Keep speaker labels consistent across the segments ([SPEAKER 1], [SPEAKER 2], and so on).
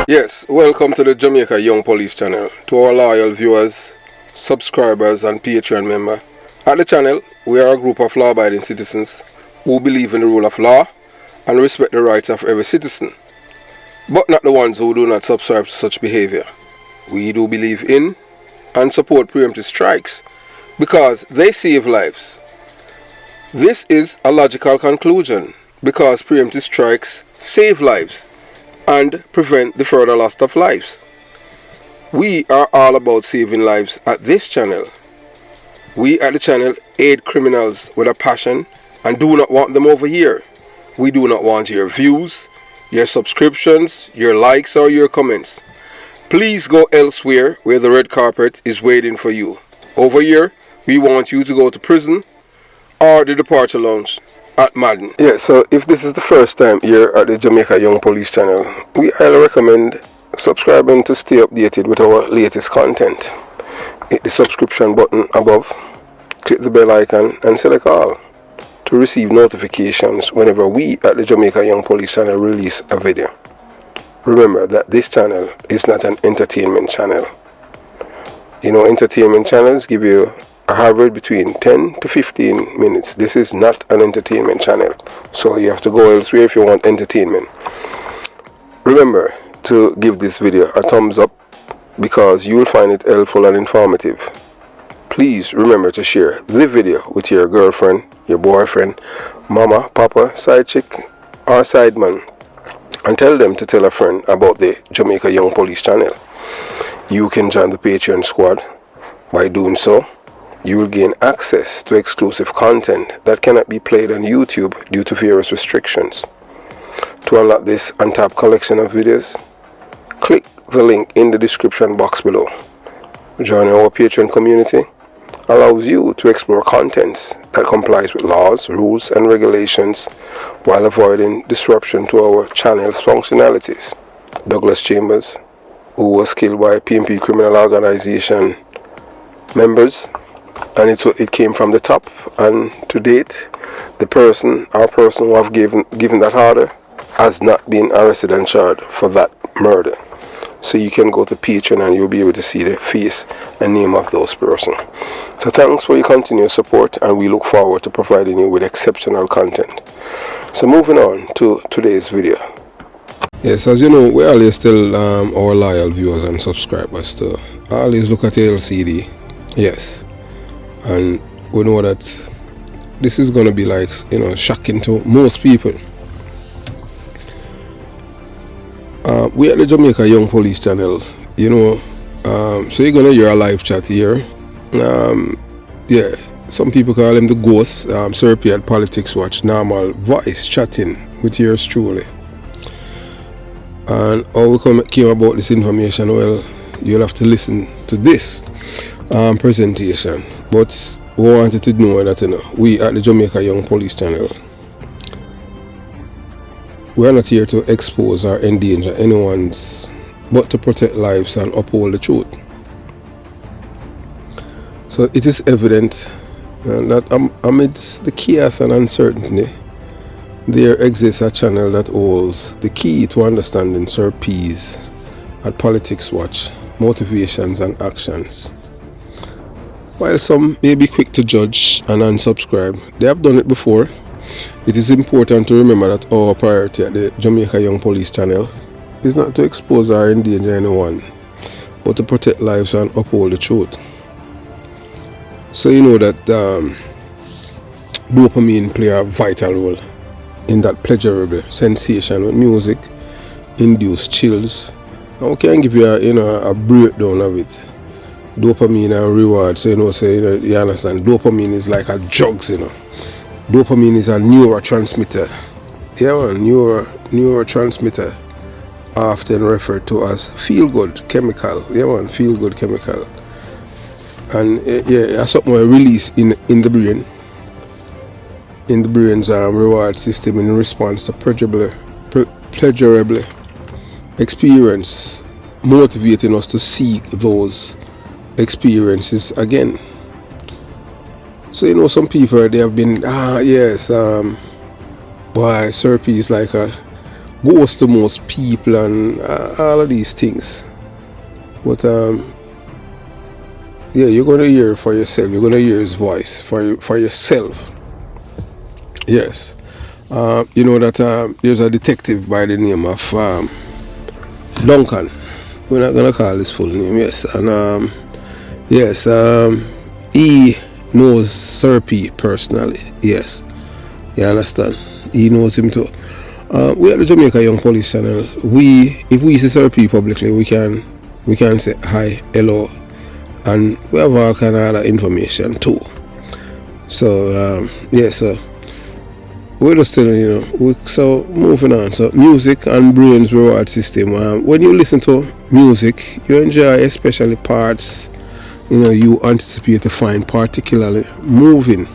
[SPEAKER 1] Yes, welcome to the Jamaica Young Police channel. To our loyal viewers, subscribers and Patreon member. At the channel, we are a group of law-abiding citizens who believe in the rule of law and respect the rights of every citizen, but not the ones who do not subscribe to such behavior. We do believe in and support preemptive strikes because they save lives. This is a logical conclusion because preemptive strikes save lives and prevent the further loss of lives. We are all about saving lives at this channel. We at the channel aid criminals with a passion and do not want them over here. We do not want your views, your subscriptions, your likes or your comments. Please go elsewhere where the red carpet is waiting for you. Over here, we want you to go to prison or the departure lounge at Madden. Yeah, so if this is the first time you're at the Jamaica Young Police channel, we highly recommend subscribing to stay updated with our latest content. Hit the subscription button above, click the bell icon and select all to receive notifications whenever we at the Jamaica Young Police channel release a video. Remember that this channel is not an entertainment channel. You know, entertainment channels give you a average between 10 to 15 minutes. This is not an entertainment channel, so you have to go elsewhere if you want entertainment. Remember to give this video a thumbs up because you will find it helpful and informative. Please remember to share the video with your girlfriend, your boyfriend, mama, papa, side chick or side man, and tell them to tell a friend about the Jamaica Young Police channel. You can join the Patreon squad. By doing so, you will gain access to exclusive content that cannot be played on YouTube due to various restrictions. To unlock this untapped collection of videos, click the link in the description box below. Joining our Patreon community allows you to explore contents that complies with laws, rules and regulations while avoiding disruption to our channel's functionalities. Douglas Chambers, who was killed by PMP criminal organization members, and it came from the top, and to date the person who have given that order has not been arrested and charged for that murder. So you can go to Patreon and you'll be able to see the face and name of those persons. So thanks for your continued support, and we look forward to providing you with exceptional content. So moving on to today's video. Yes, as you know, we always tell our loyal viewers and subscribers to always look at the LCD. Yes, and we know that this is going to be like, you know, shocking to most people. We at the Jamaica Young Police channel, you know, so you're going to hear a live chat here. Yeah, some people call him the ghost, Sir P at Politics Watch, normal voice chatting with yours truly. And how we came about this information, well, you'll have to listen to this presentation. But we wanted to know that, you know, we at the Jamaica Young Police channel, we are not here to expose or endanger anyone's, but to protect lives and uphold the truth. So it is evident that amidst the chaos and uncertainty, there exists a channel that holds the key to understanding Sir P's at Politics Watch motivations and actions. While some may be quick to judge and unsubscribe, they have done it before. It is important to remember that our priority at the Jamaica Young Police channel is not to expose or endanger anyone, but to protect lives and uphold the truth. So you know that dopamine play a vital role in that pleasurable sensation with music, induce chills. Now we can give you a breakdown of it. Dopamine and reward. So you understand, dopamine is like a drugs, you know. Dopamine is a neurotransmitter. Yeah, man, neurotransmitter, often referred to as feel-good chemical. Yeah, man, feel-good chemical. And yeah, something we release in the brain, in the brain's reward system in response to pleasurable experience, motivating us to seek those experiences again. So you know, some people, they have been boy, Sir P is like a goes to most people and all of these things. But yeah, you're gonna hear it for yourself. You're gonna hear his voice for yourself. Yes. You know that there's a detective by the name of Duncan. We're not gonna call his full name. Yes, and yes, he knows Sir P personally. Yes, you understand. He knows him too. We at the Jamaica Young Police Channel. If we see Sir P publicly, we can say hi, hello, and we have all kind of other information too. So yeah, so we're just telling so moving on. So music and brain's reward system. When you listen to music, you enjoy especially parts you anticipate to find particularly moving.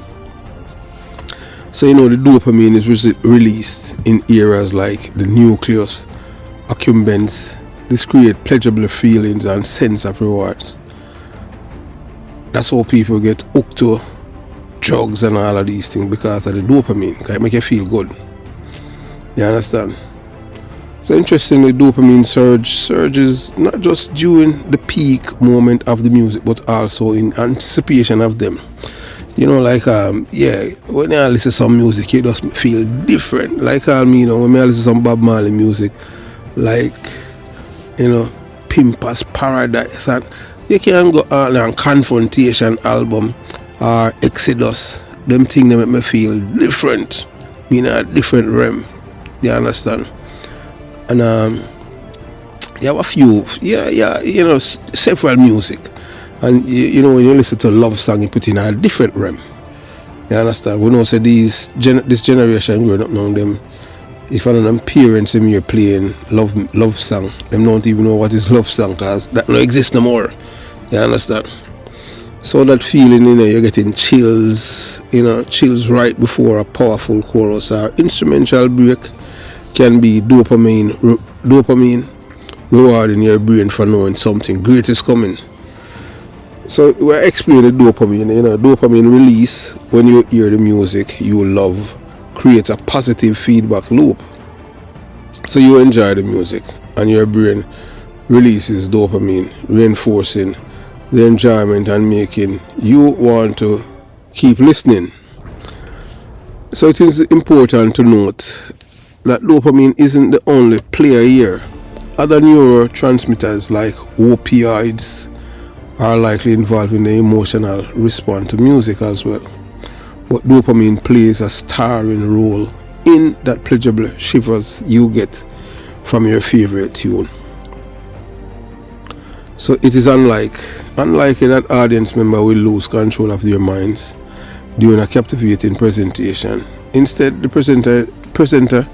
[SPEAKER 1] So the dopamine is released in areas like the nucleus accumbens. This create pleasurable feelings and sense of rewards. That's how people get hooked to drugs and all of these things, because of the dopamine. It make you feel good. You understand? So interestingly, dopamine surges not just during the peak moment of the music, but also in anticipation of them. Like when I listen to some music, you just feel different. Like when I listen to some Bob Marley music, like Pimpers Paradise, and you can go on Confronting album or Exodus. Them things they make me feel different, in a different realm. You understand? And you have a few, several music. And when you listen to a love song, you put in a different realm. You understand? We know say this generation growing up now, them, if one of them parents in here playing love song, them don't even know what is love song, because that don't exist no more. You understand? So that feeling, you're getting chills, chills right before a powerful chorus or instrumental break can be dopamine rewarding your brain for knowing something great is coming. So we're explaining dopamine. Dopamine release when you hear the music you love creates a positive feedback loop. So you enjoy the music and your brain releases dopamine, reinforcing the enjoyment and making you want to keep listening. So it is important to note that dopamine isn't the only player here. Other neurotransmitters like opioids are likely involved in the emotional response to music as well. But dopamine plays a starring role in that pleasurable shivers you get from your favorite tune. So it is unlikely that audience member will lose control of their minds during a captivating presentation. Instead, the presenter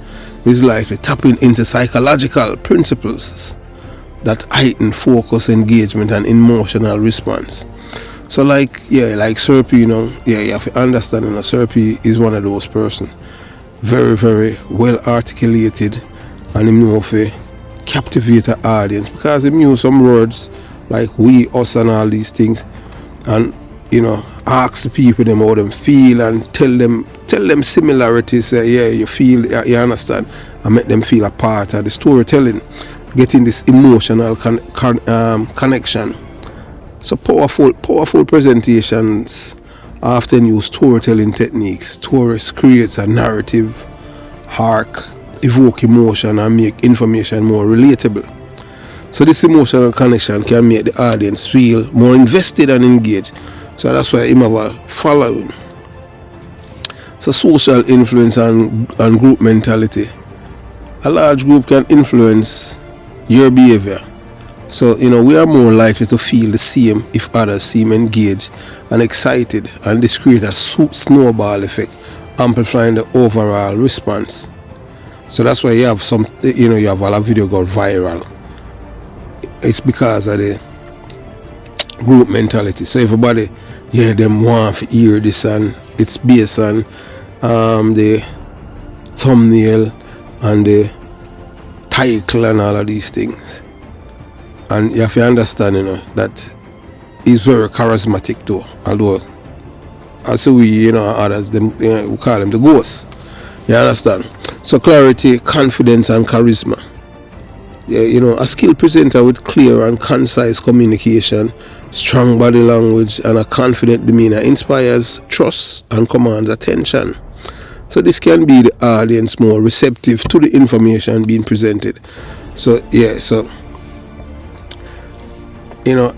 [SPEAKER 1] is likely tapping into psychological principles that heighten focus, engagement, and emotional response. So like Sir P, you have to understand, Sir P is one of those persons, very, very well articulated, and him know if captivate the audience, because him use some words like we, us, and all these things, and ask the people them how them feel and tell them similarities. You feel, you understand, and make them feel a part of the storytelling, getting this emotional connection. So powerful presentations often use storytelling techniques. Stories creates a narrative arc, evoke emotion, and make information more relatable. So this emotional connection can make the audience feel more invested and engaged. So that's why him have a following. So social influence and group mentality. A large group can influence your behavior. So we are more likely to feel the same if others seem engaged and excited, and this creates a snowball effect, amplifying the overall response. So that's why you have you have a video go viral. It's because of the group mentality. So everybody, them want to hear this, and it's based on the thumbnail and the title and all of these things. And you have to understand, that he's very charismatic too. Although, also we, others, we call him the ghost. You understand? So clarity, confidence, and charisma. Yeah, you know, a skilled presenter with clear and concise communication, strong body language, and a confident demeanor inspires trust and commands attention. So this can be the audience more receptive to the information being presented. So yeah, so you know,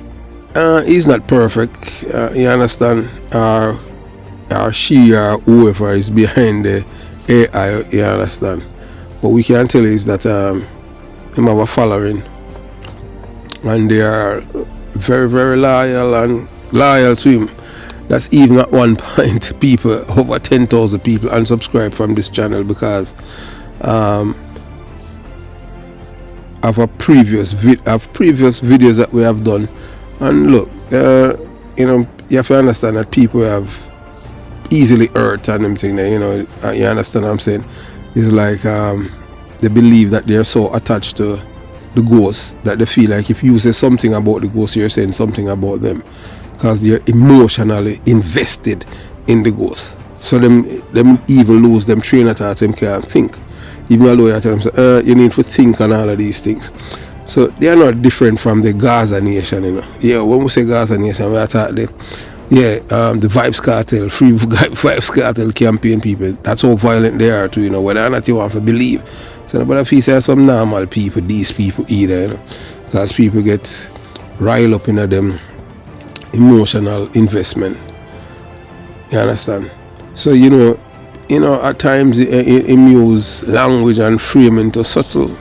[SPEAKER 1] he's not perfect. You understand? Or she or whoever is behind the AI. You understand? But we can tell is that him have a following, and they are very very loyal to him. That's even at one point people, over 10,000 people unsubscribe from this channel because of a previous videos that we have done. And look, you know, you have to understand that people have easily hurt and everything there, you know. You understand what I'm saying? It's like they believe that they're so attached to the ghost that they feel like if you say something about the ghost, you're saying something about them, because they're emotionally invested in the ghost. So them even lose them train of thought, them can't think. Even a lawyer tell them, you need to think on all of these things. So they are not different from the Gaza Nation, you know. Yeah, when we say Gaza Nation, we are talking the Vibes Cartel, Free Vibes Cartel campaign people. That's how violent they are too, you know, whether or not you want to believe. So but if you say some normal people, these people either, you know, because people get riled up in them emotional investment. You understand? So you know, at times it use language and framing to subtle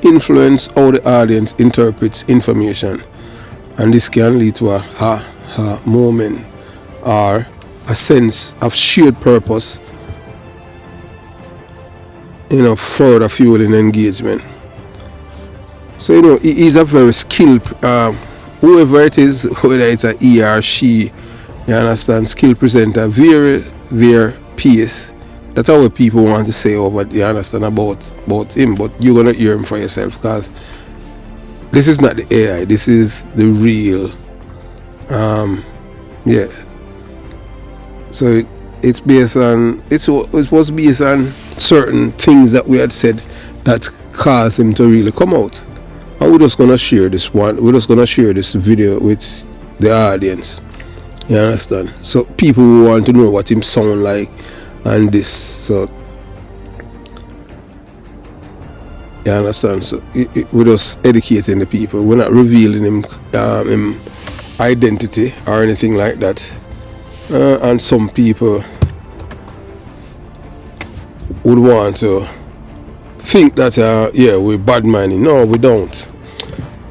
[SPEAKER 1] influence how the audience interprets information, and this can lead to a ha moment or a sense of shared purpose, you know, further fueling engagement. So you know, he is a very skilled whoever it is, whether it's a he or she, you understand, skilled presenter, vary their pace. That's how people want to say over, you understand, about him, but you're gonna hear him for yourself, because this is not the AI, this is the real yeah. So it's based on it was based on certain things that we had said that caused him to really come out. And we're just gonna share this video with the audience. You understand? So people who want to know what him sound like and this, so you understand? So we're just educating the people. We're not revealing him identity or anything like that. And some people would want to think that yeah, we're bad minding. No, we don't.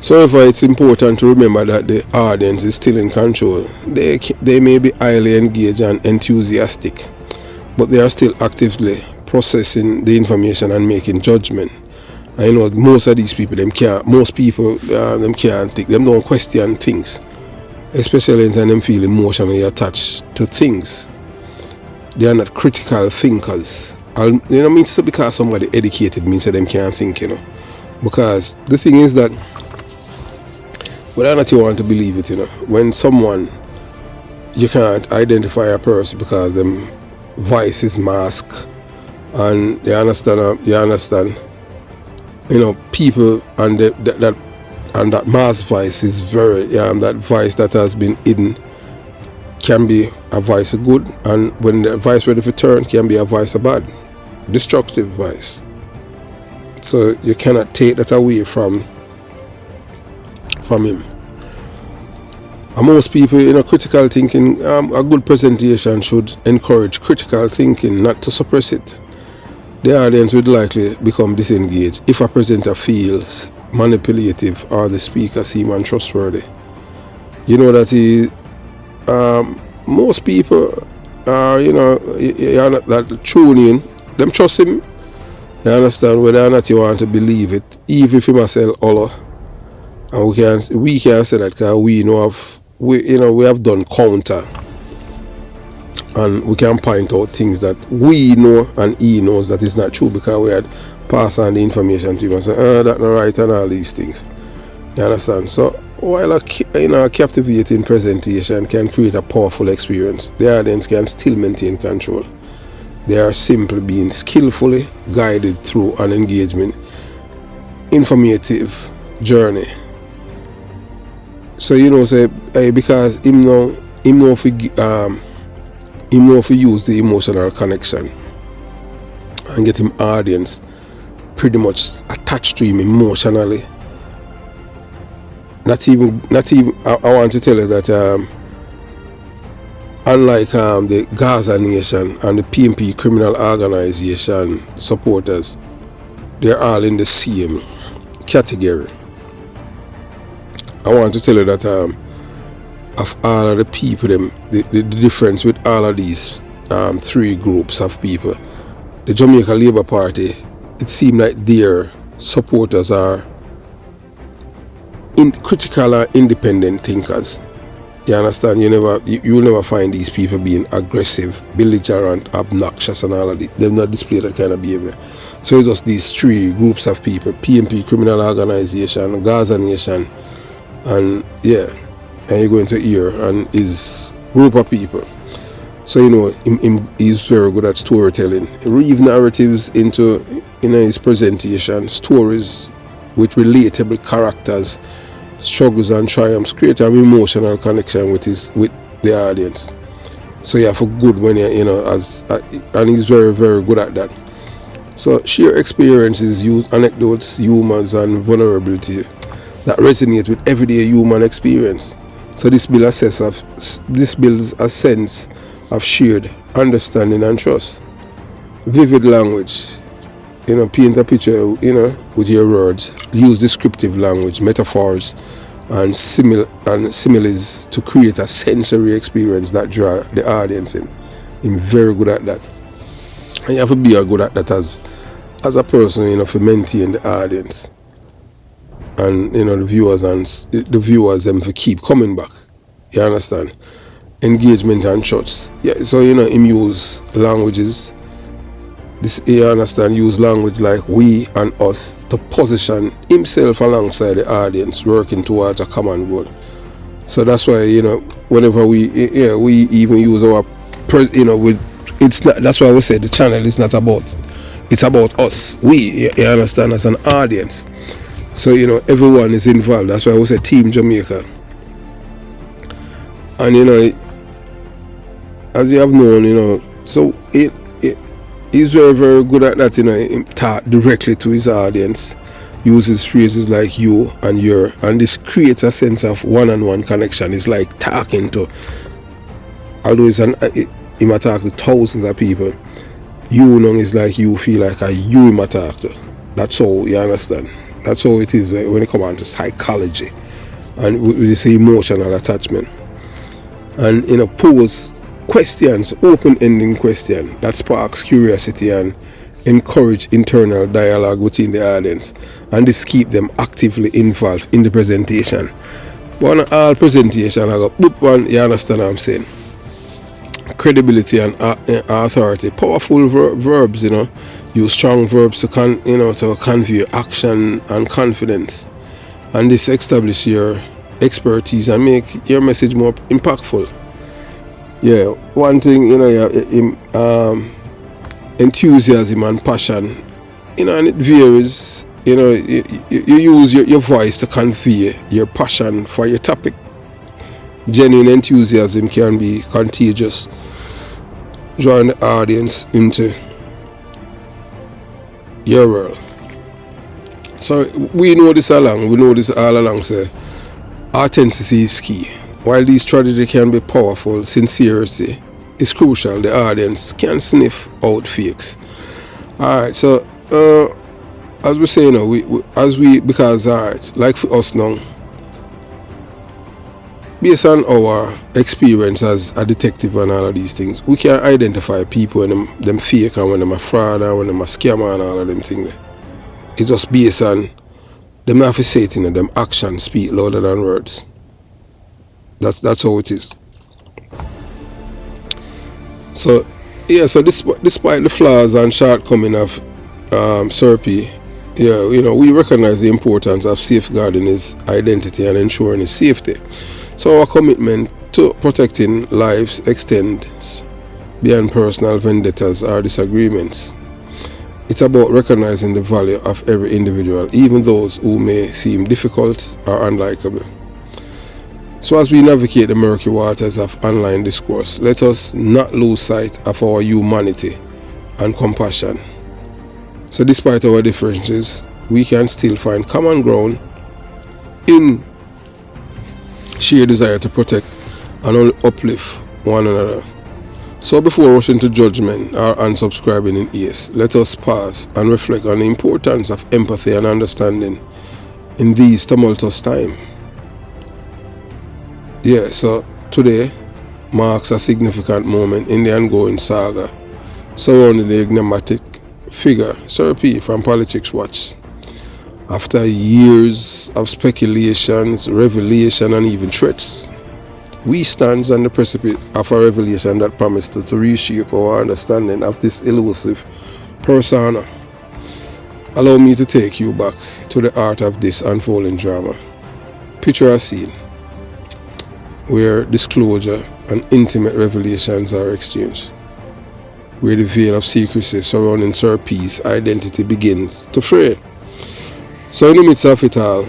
[SPEAKER 1] So it's important to remember that the audience is still in control. They may be highly engaged and enthusiastic, but they are still actively processing the information and making judgment. I know most of these people, them can't think, them don't question things, especially when them feel emotionally attached to things. They are not critical thinkers. You know, means because somebody educated means that them can't think, you know. Because the thing is that whether or not you want to believe it, you know, when someone, you can't identify a person because them voice is masked, and you understand, you know, people and that mask voice is very that voice that has been hidden can be a voice of good, and when the voice ready for turn can be a voice of bad, destructive voice. So you cannot take that away from him. And most people, you know, critical thinking, a good presentation should encourage critical thinking, not to suppress it. The audience would likely become disengaged if a presenter feels manipulative or the speaker seems untrustworthy. You know that most people are, you know, that tune in, them trust him. You understand, whether or not you want to believe it, even if he must sell all. And we can say that because we have done counter, and we can point out things that we know and he knows that is not true, because we had passed on the information to him and said, that's not right, and all these things. You understand? So while a captivating presentation can create a powerful experience, the audience can still maintain control. They are simply being skillfully guided through an engagement, informative journey. So say because him know if use the emotional connection and get him audience pretty much attached to him emotionally. Not even I want to tell you that unlike the Gaza Nation and the PMP criminal organization supporters, they're all in the same category. I want to tell you that of all of the people, the difference with all of these three groups of people, the Jamaica Labour Party, it seems like their supporters are critical and independent thinkers. You understand? You will never find these people being aggressive, belligerent, obnoxious, and all of that. They've not displayed that kind of behavior. So it's just these three groups of people: PMP criminal organization, Gaza Nation, and and you're going to hear and his group of people. So he's very good at storytelling. He weave narratives into his presentation, stories with relatable characters, struggles and triumphs, create an emotional connection with the audience. So for good when and he's very, very good at that. So share experiences, use anecdotes, humors and vulnerability that resonate with everyday human experience. So this builds a sense of shared understanding and trust. Vivid language, paint a picture, with your words. Use descriptive language, metaphors, and similes to create a sensory experience that draw the audience in. I'm very good at that. And you have to be good at that as a person, to maintain the audience. And the viewers them to keep coming back. You understand? Engagement and trust. So him use languages. You understand, use language like we and us to position himself alongside the audience, working towards a common goal. So that's why whenever we even use our it's not. That's why we say the channel is not about. It's about us. We, you understand, as an audience. So everyone is involved. That's why we say Team Jamaica. And as you have known, so he's very, very good at that. He talk directly to his audience, uses phrases like you and your, and this creates a sense of one-on-one connection. It's like talking to, although he might talk to thousands of people, is like you feel like you might talk to. That's all, you understand. That's how it is when it comes on to psychology and with this emotional attachment. And pose questions, open-ending question that sparks curiosity and encourage internal dialogue within the audience, and this keep them actively involved in the presentation. But on all presentation, I go boop one. You understand what I'm saying? Credibility and authority, powerful verbs. Use strong verbs to to convey action and confidence, and this establish your expertise and make your message more impactful. One thing, enthusiasm and passion, and it varies. You use your voice to convey your passion for your topic. Genuine enthusiasm can be contagious, drawing the audience into your world. So we know this all along. So authenticity is key. While these strategies can be powerful, sincerity is crucial. The audience can sniff out fakes. Alright, so as we say, because like for us now, based on our experience as a detective and all of these things, we can identify people when them fake and when them a fraud and when them a scammer and all of them things. It's just based on them not to say it, them actions speak louder than words. That's how it is. So despite the flaws and shortcomings of Serpi, we recognize the importance of safeguarding his identity and ensuring his safety. So our commitment to protecting lives extends beyond personal vendettas or disagreements. It's about recognizing the value of every individual, even those who may seem difficult or unlikable. So as we navigate the murky waters of online discourse, let us not lose sight of our humanity and compassion. So despite our differences, we can still find common ground in sheer desire to protect and uplift one another. So before rushing to judgment or unsubscribing in haste, let us pause and reflect on the importance of empathy and understanding in these tumultuous times. Yeah, so today marks a significant moment in the ongoing saga surrounding the enigmatic figure Sir P from Politics Watch. After years of speculations, revelation and even threats, we stand on the precipice of a revelation that promises to reshape our understanding of this elusive persona. Allow me to take you back to the heart of this unfolding drama. Picture a scene where disclosure and intimate revelations are exchanged, where the veil of secrecy surrounding Sir P's identity begins to fray. So in the midst of it all,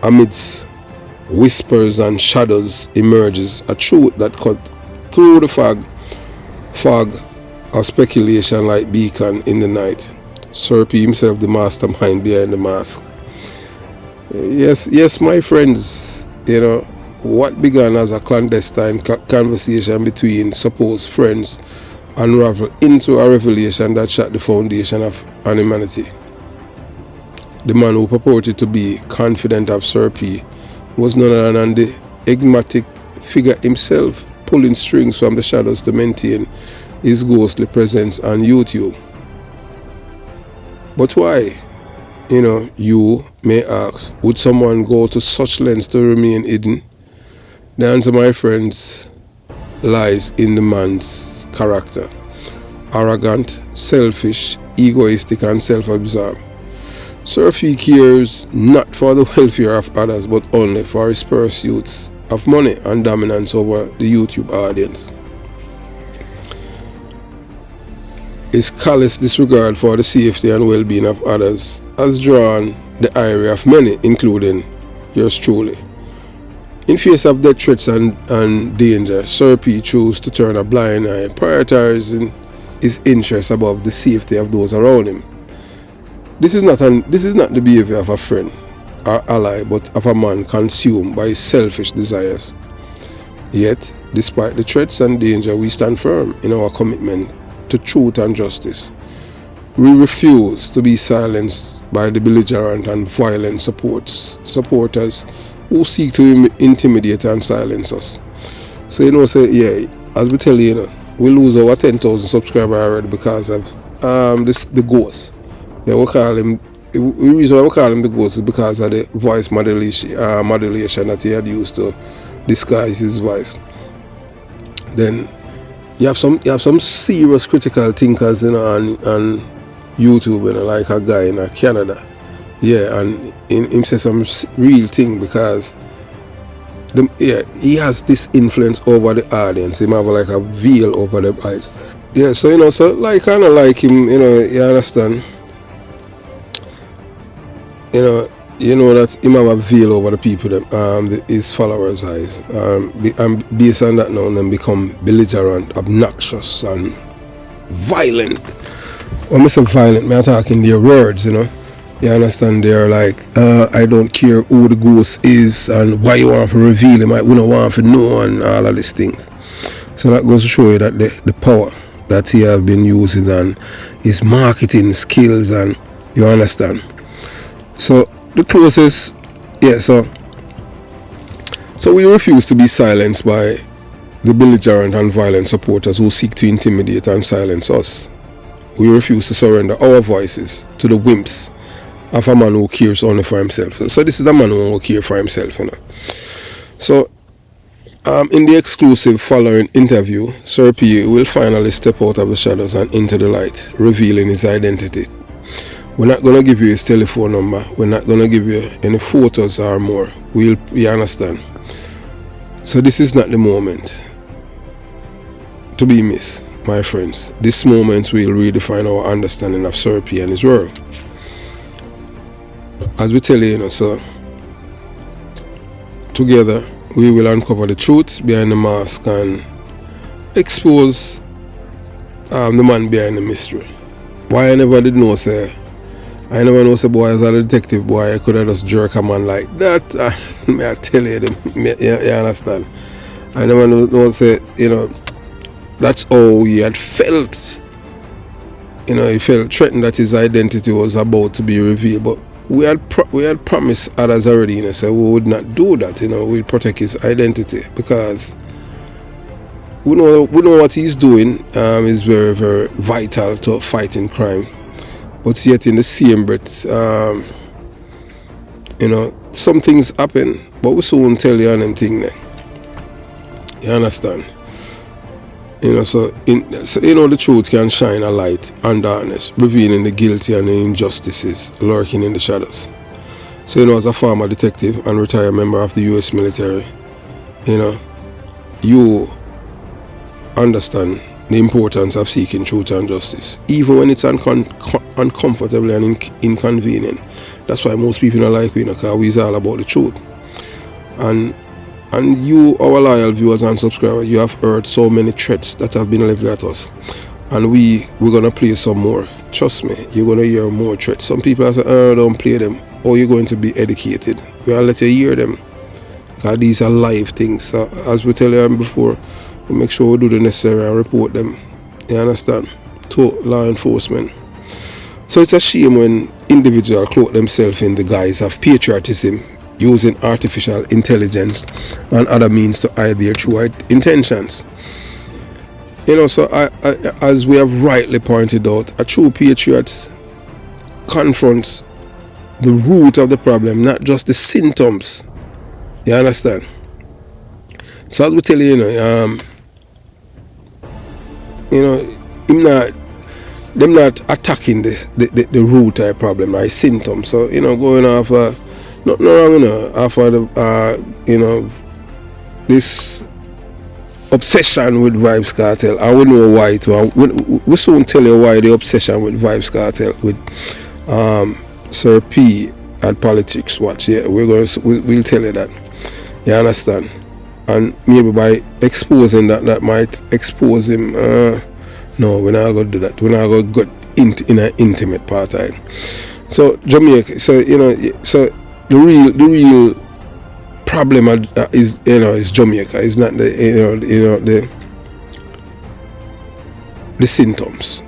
[SPEAKER 1] amidst whispers and shadows, emerges a truth that cut through the fog of speculation like beacon in the night. Sir P himself, the mastermind behind the mask. Yes, my friends, what began as a clandestine conversation between supposed friends unraveled into a revelation that shot the foundation of humanity. The man who purported to be confident of Sir P was none other than the enigmatic figure himself, pulling strings from the shadows to maintain his ghostly presence on YouTube. But why? You may ask, would someone go to such lengths to remain hidden? The answer, my friends, lies in the man's character. Arrogant, selfish, egoistic and self-absorbed. Sir P cares not for the welfare of others but only for his pursuits of money and dominance over the YouTube audience. His callous disregard for the safety and well-being of others has drawn the ire of many, including yours truly. In face of death threats and danger, Sir P chose to turn a blind eye, prioritizing his interests above the safety of those around him. This is not the behavior of a friend or ally, but of a man consumed by his selfish desires. Yet, despite the threats and danger, we stand firm in our commitment to truth and justice. We refuse to be silenced by the belligerent and violent supporters who seek to intimidate and silence us. So as we tell you, we lose over 10,000 subscribers already because of the ghost. Yeah, the reason why we call him the ghost is because of the voice modulation that he had used to disguise his voice. Then you have some serious critical thinkers on YouTube, like a guy in Canada. Yeah, and him say some real thing because he has this influence over the audience. He have like a veil over their eyes. Yeah, so kind of like him, you understand. You know that him have a veil over the people, his followers' eyes. And based on that now, them become belligerent, obnoxious, and violent. When I say violent, I'm talking their words, You understand? They're like, I don't care who the ghost is and why you want to reveal him. We don't want to know and all of these things. So that goes to show you that the power that he have been using and his marketing skills, and you understand. So the closest, so we refuse to be silenced by the belligerent and violent supporters who seek to intimidate and silence us. We refuse to surrender our voices to the whims of a man who cares only for himself. So this is the man who cares for himself, So in the exclusive following interview, Sir P will finally step out of the shadows and into the light, revealing his identity. We're not going to give you his telephone number. We're not going to give you any photos or more. You understand? So this is not the moment to be missed. my friends. This moment will redefine our understanding of Sir P and his world. As we tell you, so together we will uncover the truth behind the mask and expose the man behind the mystery. Why I never did know, say, I never know, say, boy, as a detective, boy, I could have just jerk a man like that. I tell you, you understand? I never know, say, that's how he had felt. He felt threatened that his identity was about to be revealed. But we had promised others already, so we would not do that. We'd protect his identity because we know what he's doing is very, very vital to fighting crime. But yet in the same breath, some things happen, but we soon tell you on them thing there. You understand? So the truth can shine a light on darkness, revealing the guilty and the injustices lurking in the shadows. So as a former detective and retired member of the U.S. military, you understand the importance of seeking truth and justice, even when it's uncomfortable and inconvenient. That's why most people don't like we, because we're all about the truth. And you, our loyal viewers and subscribers, you have heard so many threats that have been leveled at us. And we're going to play some more. Trust me, you're going to hear more threats. Some people are saying, don't play them. Or you're going to be educated. We'll let you hear them. Because these are live things. So as we tell you before, we make sure we do the necessary and report them. You understand? To law enforcement. So it's a shame when individuals cloak themselves in the guise of patriotism, using artificial intelligence and other means to hide their true intentions. So as we have rightly pointed out, a true patriot confronts the root of the problem, not just the symptoms. You understand? So as we tell you, them not attacking the root of the problem, like symptoms. So going after nothing wrong, after the this obsession with Vibes Cartel, and we know why too. And we soon tell you why the obsession with Vibes Cartel with Sir P at Politics Watch. Yeah, we'll tell you that. You understand? And maybe by exposing that might expose him. No, we're not going to do that. We're not going to go in an intimate part of it. So Jamaica. So so the real problem is Jamaica. It's not the symptoms.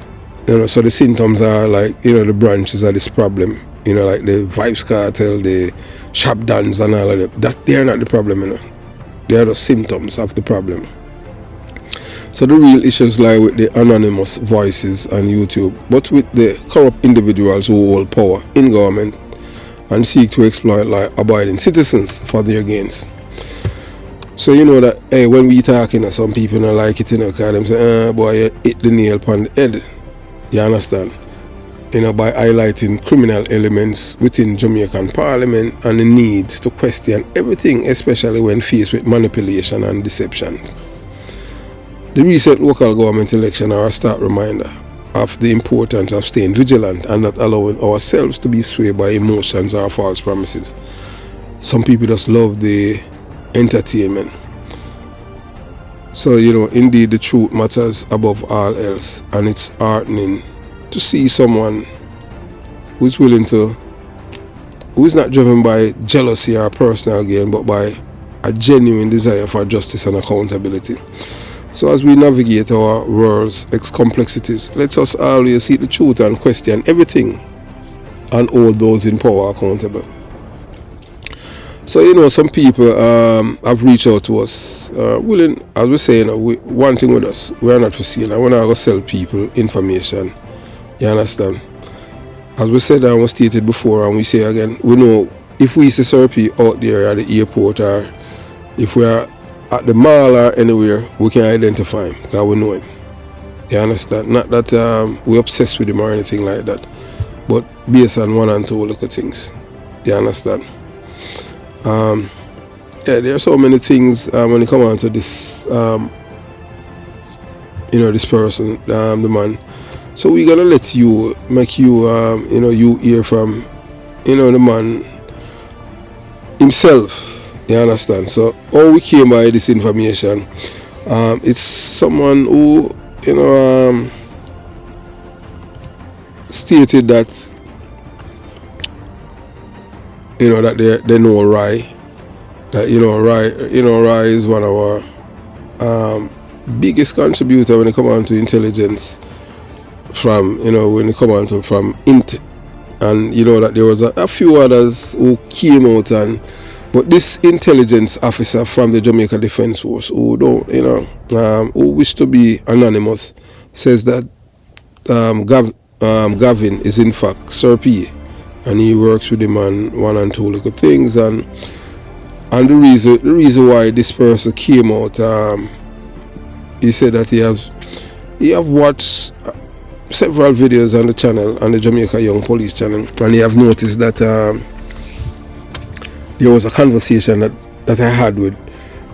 [SPEAKER 1] So the symptoms are like the branches of this problem. Like the Vibes Cartel, the sharp dance and all of that. That they are not the problem. They are the symptoms of the problem. So the real issues lie with the anonymous voices on YouTube, but with the corrupt individuals who hold power in government and seek to exploit law-abiding citizens for their gains. So that when we talking, some people don't like it, because them say, boy, you hit the nail upon the head. You understand? By highlighting criminal elements within Jamaican Parliament and the needs to question everything, especially when faced with manipulation and deception. The recent local government election are a stark reminder of the importance of staying vigilant and not allowing ourselves to be swayed by emotions or false promises. Some people just love the entertainment. So, indeed the truth matters above all else, and it's heartening to see someone who's not driven by jealousy or personal gain, but by a genuine desire for justice and accountability. So as we navigate our world's complexities, let us always seek the truth and question everything and hold those in power accountable. So some people have reached out to us, willing, as we say, wanting with us. We are not for sale. I want to go sell people information. You understand? As we said and we stated before, and we say again, we know if we see Sir P out there at the airport, or if we are at the mall or anywhere, we can identify him because we know him. You understand? Not that we're obsessed with him or anything like that, but based on one and two look at things. You understand? There are so many things when you come on to this this person, the man. So we're gonna let you make you you hear from the man himself. You understand? So how we came by this information, it's someone who stated that that they know Rai, that Rai is one of our biggest contributor when it comes on to intelligence from when it comes on to from int, and that there was a few others who came out, and but this intelligence officer from the Jamaica Defence Force who don't who wish to be anonymous says that Gavin is in fact Sir P, and he works with him on one and two little things, and the reason why this person came out, he said that he have watched several videos on the channel, on the Jamaica Young Police channel, and he have noticed that there was a conversation that I had with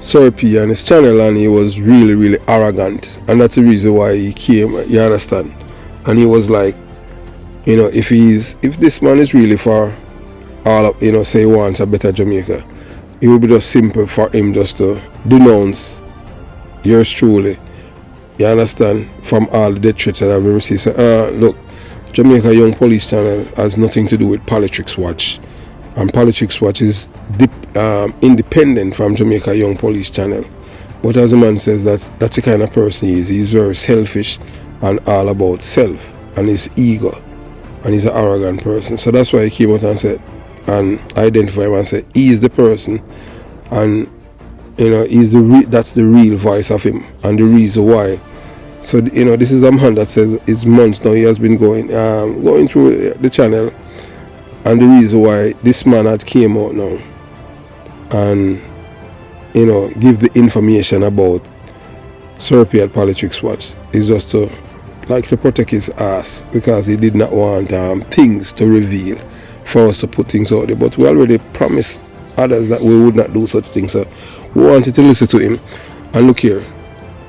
[SPEAKER 1] Sir P on his channel, and he was really, really arrogant, and that's the reason why he came. You understand? And he was like, if this man is really for all of, say he wants a better Jamaica, it would be just simple for him just to denounce yours truly. You understand? From all the death threats that I've been received. So, look, Jamaica Young Police channel has nothing to do with Politics Watch, and Politics Watch is independent from Jamaica Young Police channel. But as the man says, that's the kind of person he is. He's very selfish and all about self and his ego, and he's an arrogant person. So that's why he came out and said, and identified him and said he's the person, and he's that's the real voice of him, and the reason why. So this is a man that says it's months now he has been going through the channel, and the reason why this man had came out now and give the information about Sir P at Politics Watch is just to protect his ass, because he did not want things to reveal for us to put things out there. But we already promised others that we would not do such things, so we wanted to listen to him. And look here,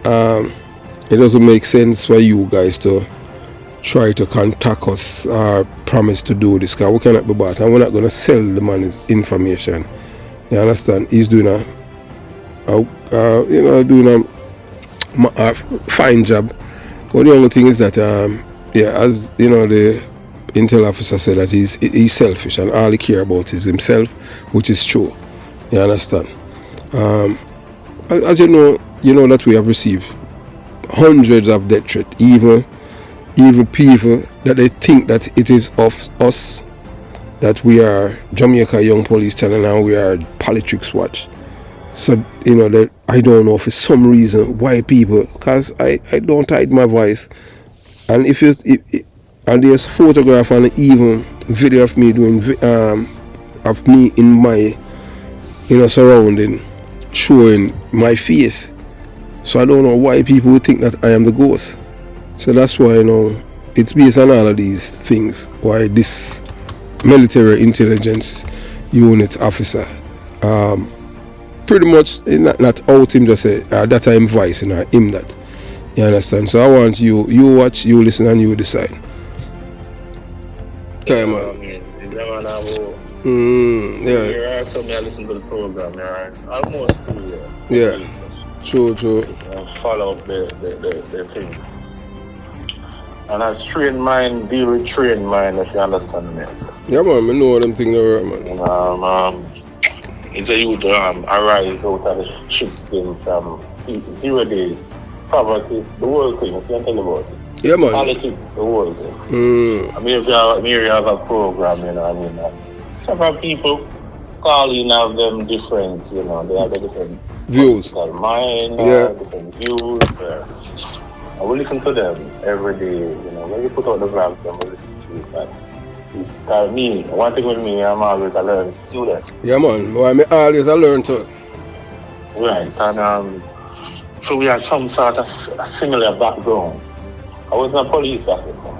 [SPEAKER 1] it doesn't make sense for you guys to try to contact us or promise to do this, because we cannot be bought, and we're not going to sell the man his information. You understand? He's doing a fine job. But the only thing is that as the intel officer said, that he's selfish and all he care about is himself, which is true. You understand? As you know that we have received hundreds of death threats, even people that they think that it is of us, that we are Jamaica Young Police Channel and we are Politics Watch. So that I don't know for some reason why people, because I don't hide my voice, and and there's photograph and even video of me doing of me in my surrounding, showing my face. So I don't know why people would think that I am the ghost. So that's why it's based on all of these things why this military intelligence unit officer pretty much not out him just say that I'm voice him that. You understand? So I want you watch, you listen, and you decide. Okay, man.
[SPEAKER 2] Yeah. So I listen to the program, yeah. Almost 2 years.
[SPEAKER 1] Yeah. True.
[SPEAKER 2] Follow up the thing. And as trained mind deal with trained mind, if you understand me. So.
[SPEAKER 1] Yeah, man, I know what them things are, man.
[SPEAKER 2] It's a youth arise out of the shit scheme from 0 days. Poverty, the whole thing, if you can tell about it.
[SPEAKER 1] Yeah, man.
[SPEAKER 2] Politics, the whole thing. I mean, if you have a program, several people calling have them different, they have a different
[SPEAKER 1] views.
[SPEAKER 2] Mind, different views. I will listen to them every day, when you put out the vlog, I will listen to it. But see, me, one thing with me, I'm always a learning student.
[SPEAKER 1] Yeah, man. Well, I'm always a learn too.
[SPEAKER 2] Right, and so we had some sort of similar background. I was a police officer.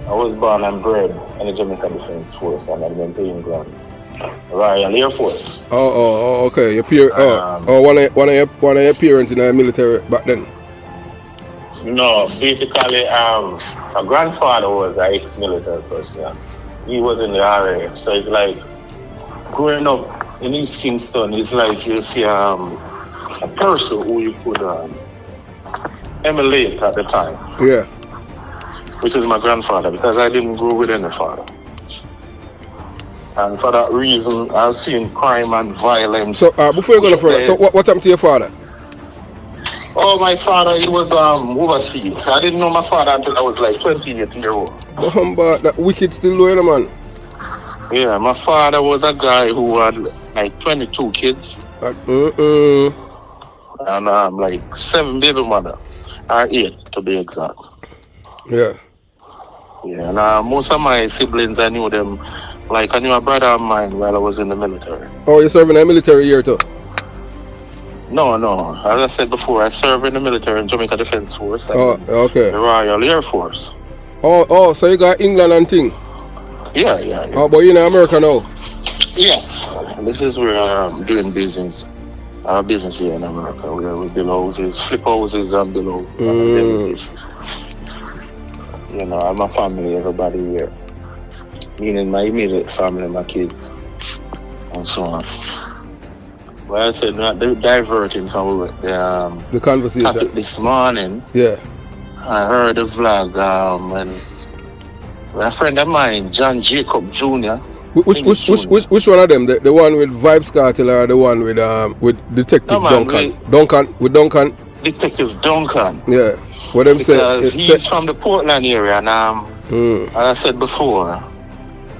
[SPEAKER 2] I was born and bred in the Jamaica Defence Force, and I've been paying ground. Royal Air Force.
[SPEAKER 1] Oh, okay. One of your parents in the military back then.
[SPEAKER 2] No, basically, my grandfather was an ex-military person. He was in the RAF, so it's like growing up in East Kingston. It's like you see a person who you could emulate at the time.
[SPEAKER 1] Yeah.
[SPEAKER 2] Which is my grandfather, because I didn't grow with any father. And for that reason, I've seen crime and violence.
[SPEAKER 1] So before you go further, so what happened to your father?
[SPEAKER 2] Oh, my father, he was overseas. I didn't know my father until I was like 28 years old.
[SPEAKER 1] But that wicked still doing, man.
[SPEAKER 2] Yeah, my father was a guy who had like 22 kids. And like 7 baby mother, or 8 to be exact.
[SPEAKER 1] Yeah.
[SPEAKER 2] Yeah, and most of my siblings, I knew them. Like I knew a brother of mine while I was in the military.
[SPEAKER 1] Oh, you're serving in the military here too?
[SPEAKER 2] No. As I said before, I served in the military in Jamaica Defence Force.
[SPEAKER 1] Oh, okay.
[SPEAKER 2] The Royal Air Force.
[SPEAKER 1] Oh, so you got England and thing?
[SPEAKER 2] Yeah.
[SPEAKER 1] Oh, but you're in America now?
[SPEAKER 2] Yes. This is where I'm doing business. Our business here in America. Where we build houses, flip houses and build houses. You know, I'm a family, everybody here. Meaning my immediate family, my kids, and so on. Well, I said not diverting from
[SPEAKER 1] the conversation
[SPEAKER 2] topic this morning.
[SPEAKER 1] Yeah.
[SPEAKER 2] I heard a vlog when a friend of mine, John Jacob Jr.
[SPEAKER 1] Which one of them? The one with Vibes Cartel or the one with Detective Duncan? Duncan.
[SPEAKER 2] Detective Duncan.
[SPEAKER 1] Yeah. What them say?
[SPEAKER 2] Because he's from the Portland area, and as I said before,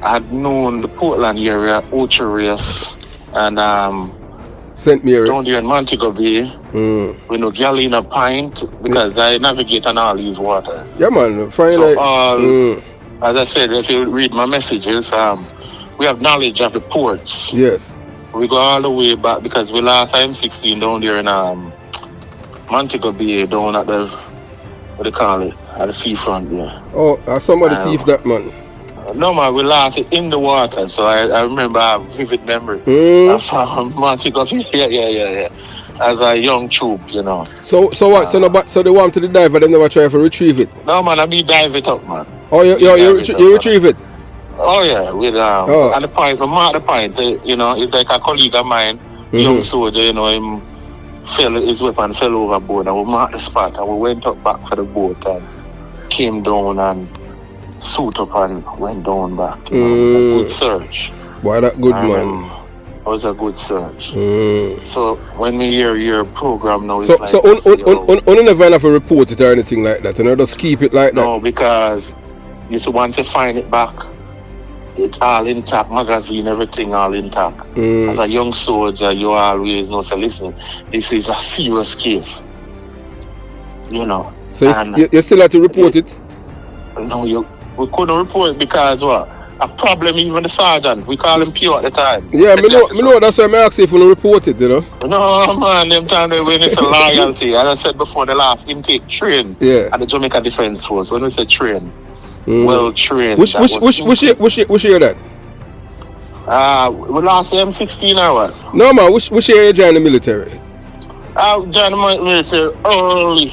[SPEAKER 2] I had known the Portland area, Ocherius, and
[SPEAKER 1] St. Mary.
[SPEAKER 2] Down there in Montego Bay. We know Galena Pint, because I navigate on all these waters.
[SPEAKER 1] Yeah, man.
[SPEAKER 2] As I said, if you read my messages, we have knowledge of the ports.
[SPEAKER 1] Yes.
[SPEAKER 2] We go all the way back because we last M16 down there in Montego Bay, down at the, what do you call it, at the seafront there.
[SPEAKER 1] Oh, somebody thief that, man.
[SPEAKER 2] No, man, we lost it in the water, so I remember I have vivid memory of Montego Bay. Yeah. As a young troop, you know.
[SPEAKER 1] So what? So they want to the diver, they never try to retrieve it?
[SPEAKER 2] No, man, I dive it up, man.
[SPEAKER 1] Oh, you retrieve it?
[SPEAKER 2] Oh, yeah, with at the point, we mark the point, you know, it's like a colleague of mine, young soldier, you know, his weapon fell overboard, and we marked the spot, and we went up back for the boat, and came down and suit up and went down back. You know, it was a good search.
[SPEAKER 1] Why that good, man?
[SPEAKER 2] It was a good search. So when we hear your program now,
[SPEAKER 1] so you never have to report it or anything like that, and just keep it like that?
[SPEAKER 2] No, because once you find it back, it's all intact, magazine, everything all intact. As a young soldier, you always know, so listen, this is a serious case. You know.
[SPEAKER 1] So you still have to report it?
[SPEAKER 2] No, we couldn't report it because what? A problem, even the sergeant, we call him Pure at the time.
[SPEAKER 1] Yeah, me know, that's why I asked you if you report it, you know.
[SPEAKER 2] No, man, them time when it's a loyalty. As I said before, the last intake train at the Jamaica Defence Force. When we say train, well trained.
[SPEAKER 1] Which year that?
[SPEAKER 2] We lost M16 hours.
[SPEAKER 1] No, man, which year you joined the military?
[SPEAKER 2] I joined the military early,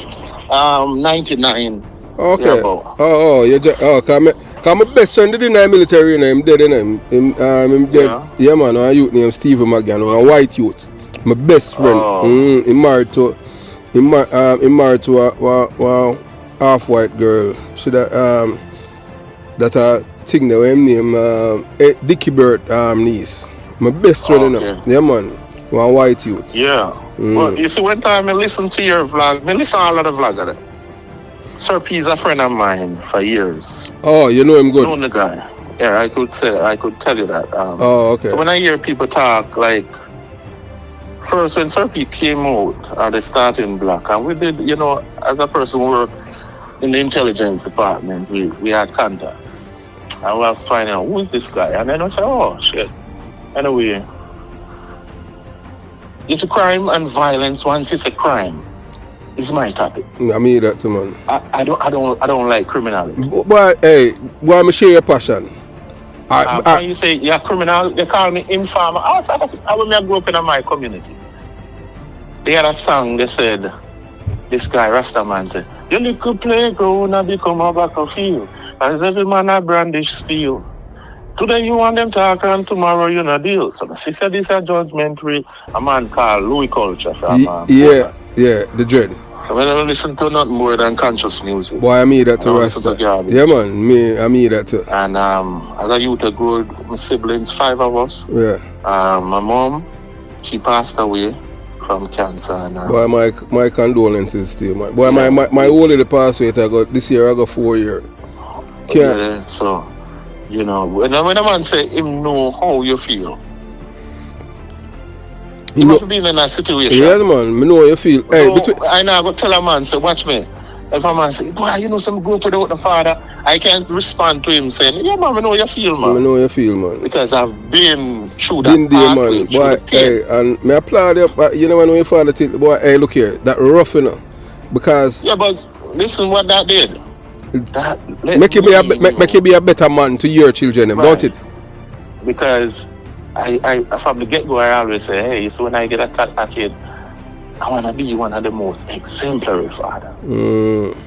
[SPEAKER 2] 99.
[SPEAKER 1] Okay. Cause my best friend did in the military, you know, him dead, him dead. Yeah, man, a youth named Stephen McGann, a white youth. My best friend. He married to a half-white girl. She that thing that him name Dickie Bird niece. My best friend, you know. Yeah, man, one white youth.
[SPEAKER 2] Yeah. Well, you see, one time I listen to your vlog, I listen to a lot of vloggers. Sir P is a friend of mine for years.
[SPEAKER 1] Oh, you know him good?
[SPEAKER 2] I know the guy. Yeah, I could tell you that.
[SPEAKER 1] Okay.
[SPEAKER 2] So when I hear people talk, like, first when Sir P came out at the starting block, and we did, you know, as a person who worked in the intelligence department, we had contact. And we was finding out, who is this guy? And then I said, oh, shit. Anyway, it's a crime and violence once it's a crime. It's my topic.
[SPEAKER 1] I mean that too, man.
[SPEAKER 2] I don't like criminality.
[SPEAKER 1] But hey, why me share your passion?
[SPEAKER 2] When you say you're criminal, they call me informer. I grew up in my community. They had a song. They said, this guy Rastaman said, "Your little playground a become a battlefield, as every man a brandish steel. Today you want them talk and tomorrow you no deal." So she said this a judgment with a man called Louis Culture from
[SPEAKER 1] yeah, the dread.
[SPEAKER 2] So when I listen to nothing more than conscious music.
[SPEAKER 1] Boy, I mean that to Rasta. Yeah, man, I mean that too.
[SPEAKER 2] And as a youth, I grew up with my siblings, 5 of us.
[SPEAKER 1] Yeah.
[SPEAKER 2] My mom, she passed away from cancer. And,
[SPEAKER 1] boy, my condolences to you, man. Boy, yeah. my old lady passed away. This year I got 4 years.
[SPEAKER 2] Yeah, so, you know, when a man say him know how you feel, you must be in a situation.
[SPEAKER 1] Yes, man. Me know how you feel.
[SPEAKER 2] So, hey, I now go tell a man, say, watch me. If a man say, boy, you know some go to the father, I can't respond to him saying, yeah, man, I know how you feel, man.
[SPEAKER 1] I know how you feel, man.
[SPEAKER 2] Because I've been through that
[SPEAKER 1] man. Boy, hey, and me applaud you. You know when your father tell, boy, hey, look here, that rough, you know. Because...
[SPEAKER 2] Yeah, but listen what that did.
[SPEAKER 1] Make you be a better man to your children, right. Don't it?
[SPEAKER 2] Because... I from the get-go, I always say, hey, so when I get a kid, I want to be one of the most exemplary father.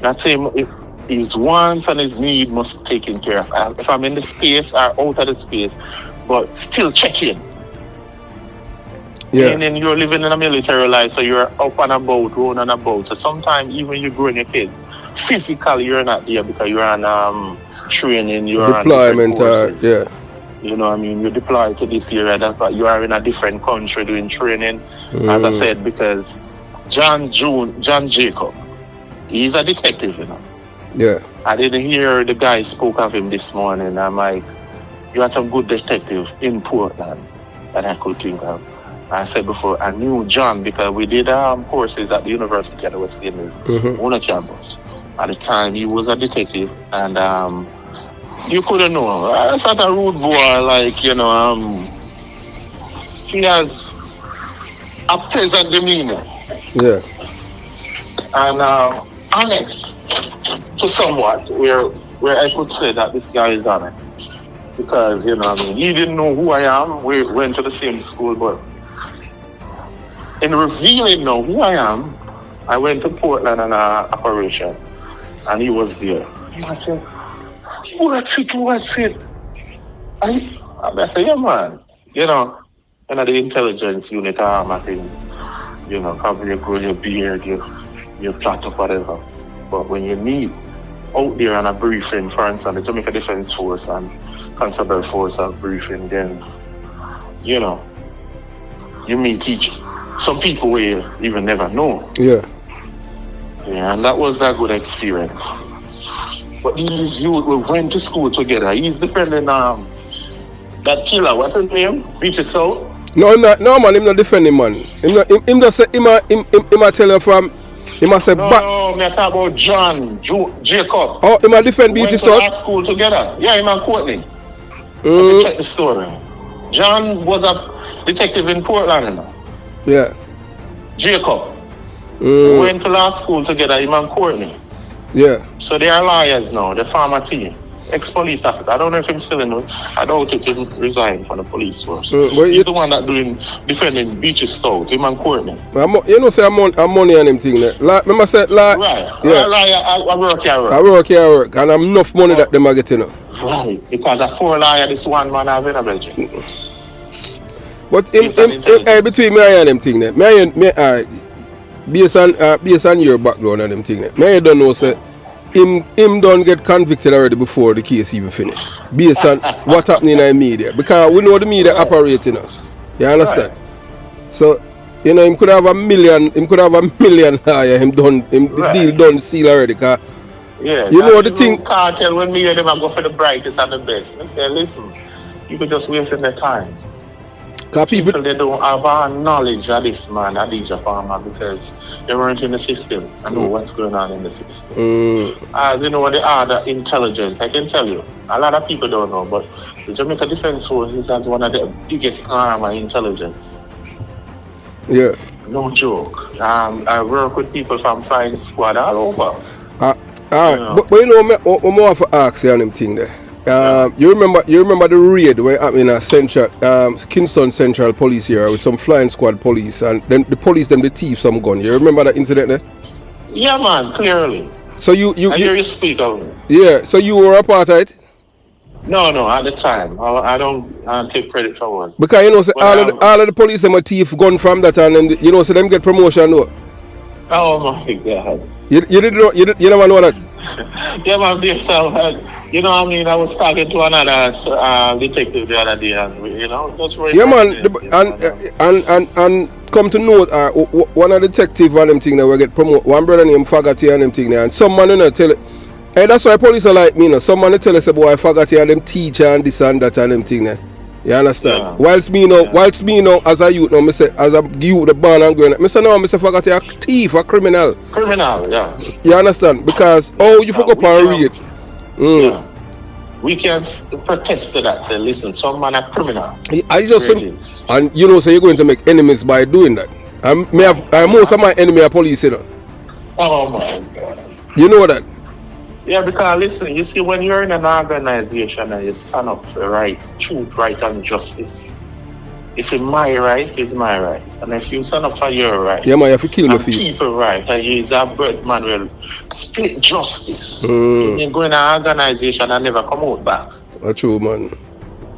[SPEAKER 2] That's him. If his wants and his need must be taken care of. If I'm in the space or out of the space, but still checking.
[SPEAKER 1] Yeah.
[SPEAKER 2] And then you're living in a military life, so you're up and about, round and about. So sometimes even you growing your kids, physically you're not there because you're on training, you're
[SPEAKER 1] deployment,
[SPEAKER 2] on courses.
[SPEAKER 1] Yeah.
[SPEAKER 2] You know what I mean? You deploy to this area, that's why you are in a different country doing training. As I said, because John Jacob, he's a detective, you know.
[SPEAKER 1] Yeah.
[SPEAKER 2] I didn't hear the guy spoke of him this morning. I'm like, you had some good detective in Portland that I could think of. I said before, I knew John because we did courses at the University of the West Indies on a campus. At the time, he was a detective, and you couldn't know. That's not a rude boy, like, you know, he has a pleasant demeanor.
[SPEAKER 1] Yeah.
[SPEAKER 2] And honest to somewhat, where I could say that this guy is honest. Because, you know, I mean, he didn't know who I am. We went to the same school, but in revealing now who I am, I went to Portland on an operation, and he was there. I said, What's it? I say, yeah, man. You know, the intelligence unit, I think, you know, probably you grow your beard, you flat up, whatever. But when you meet out there on a briefing, for instance, the Jamaica Defense Force and Constabulary Force are briefing, then, you know, you meet some people where you even never know.
[SPEAKER 1] Yeah.
[SPEAKER 2] Yeah, and that was a good experience. But these youth, we went to school together. He's defending that killer. What's his name? Beaches South?
[SPEAKER 1] No, man. Him not defending, man. Him just say him a tell you from. Him a say
[SPEAKER 2] No, me talk about John Jacob.
[SPEAKER 1] Oh, him a defend Beaches South.
[SPEAKER 2] We went to school together. Yeah, him and Courtney. Let me check the story. John was a detective in Portland, you know.
[SPEAKER 1] Yeah.
[SPEAKER 2] Jacob. We went to law school together. Him and Courtney.
[SPEAKER 1] Yeah.
[SPEAKER 2] So they are lawyers now, the former team. Ex-police officer. I don't know if he's still in. I doubt it. He resigned from the police force. He's the one that defending Beaches South. Him and Courtney.
[SPEAKER 1] You know, say I'm money on him thing there. Remember say
[SPEAKER 2] right. Yeah. I work here.
[SPEAKER 1] I work, and I'm enough money that them are getting.
[SPEAKER 2] Right. Because a 4 lawyer, this one man have in a Belgium.
[SPEAKER 1] But between me and them thing there, based on your background and them thing there, me don't know say him don't get convicted already before the case even finish. Based on what happening in the media. Because we know the media operate, you know. You understand? Right. So, you know, him could have a million lawyer, the deal done seal already. Cause
[SPEAKER 2] yeah,
[SPEAKER 1] you know the thing.
[SPEAKER 2] Cartel when me and them I go for the brightest and the best. I say, listen, you could just wasting their time. People they don't have knowledge of this man, of DJ Farmer, because they weren't in the system and know what's going on in the system. As you know, the other intelligence, I can tell you, a lot of people don't know, but the Jamaica Defense Force has one of the biggest arm of intelligence.
[SPEAKER 1] Yeah.
[SPEAKER 2] No joke. I work with people from flying squad all over.
[SPEAKER 1] Alright, but you know, what more have to ask you on them thing there. You remember the raid where happened in Central, Kingston Central Police here with some flying squad police, and then the police they thief some gun. You remember that incident there?
[SPEAKER 2] Yeah, man, clearly.
[SPEAKER 1] So you
[SPEAKER 2] I hear you speak of it.
[SPEAKER 1] yeah. So you were a part of it.
[SPEAKER 2] No, at the time. I don't take credit for it.
[SPEAKER 1] Because you know, say,
[SPEAKER 2] But,
[SPEAKER 1] all of the police them a thief gun from that, and them, you know, so them get promotion. No?
[SPEAKER 2] Oh my God.
[SPEAKER 1] You you never know that.
[SPEAKER 2] Yeah, man, this, you know what I mean? I was talking to another detective the other day, and you know, that's where.
[SPEAKER 1] Yeah, man, and come to know, one of the detective and them thing that we get promoted. One brother named Fagati and them thing there, and some man you know tell it. Hey, that's why police are like me, you know. Some man tell us about Fagati and them teacher and this and that and them thing there. You understand?
[SPEAKER 2] Yeah.
[SPEAKER 1] Whilst me now, as a youth now, me say, as a youth, the born and growing up, me say no, me say Fagati a thief, a criminal.
[SPEAKER 2] Criminal, yeah.
[SPEAKER 1] You understand? Because you forgot to read.
[SPEAKER 2] Yeah. We can protest to that. Say, listen, some man a criminal.
[SPEAKER 1] I just and you know, so you're going to make enemies by doing that. Most of my enemy are police, you know.
[SPEAKER 2] Oh my God.
[SPEAKER 1] You know that?
[SPEAKER 2] Yeah, because listen, you see, when you're in an organization and you stand up for right, truth, right, and justice, you see, my right is my right. And if you stand up for your right,
[SPEAKER 1] yeah, man, you have to kill me for you.
[SPEAKER 2] People right, and you is a bird man will split justice. You go in an organization and never come out back.
[SPEAKER 1] That's true, man.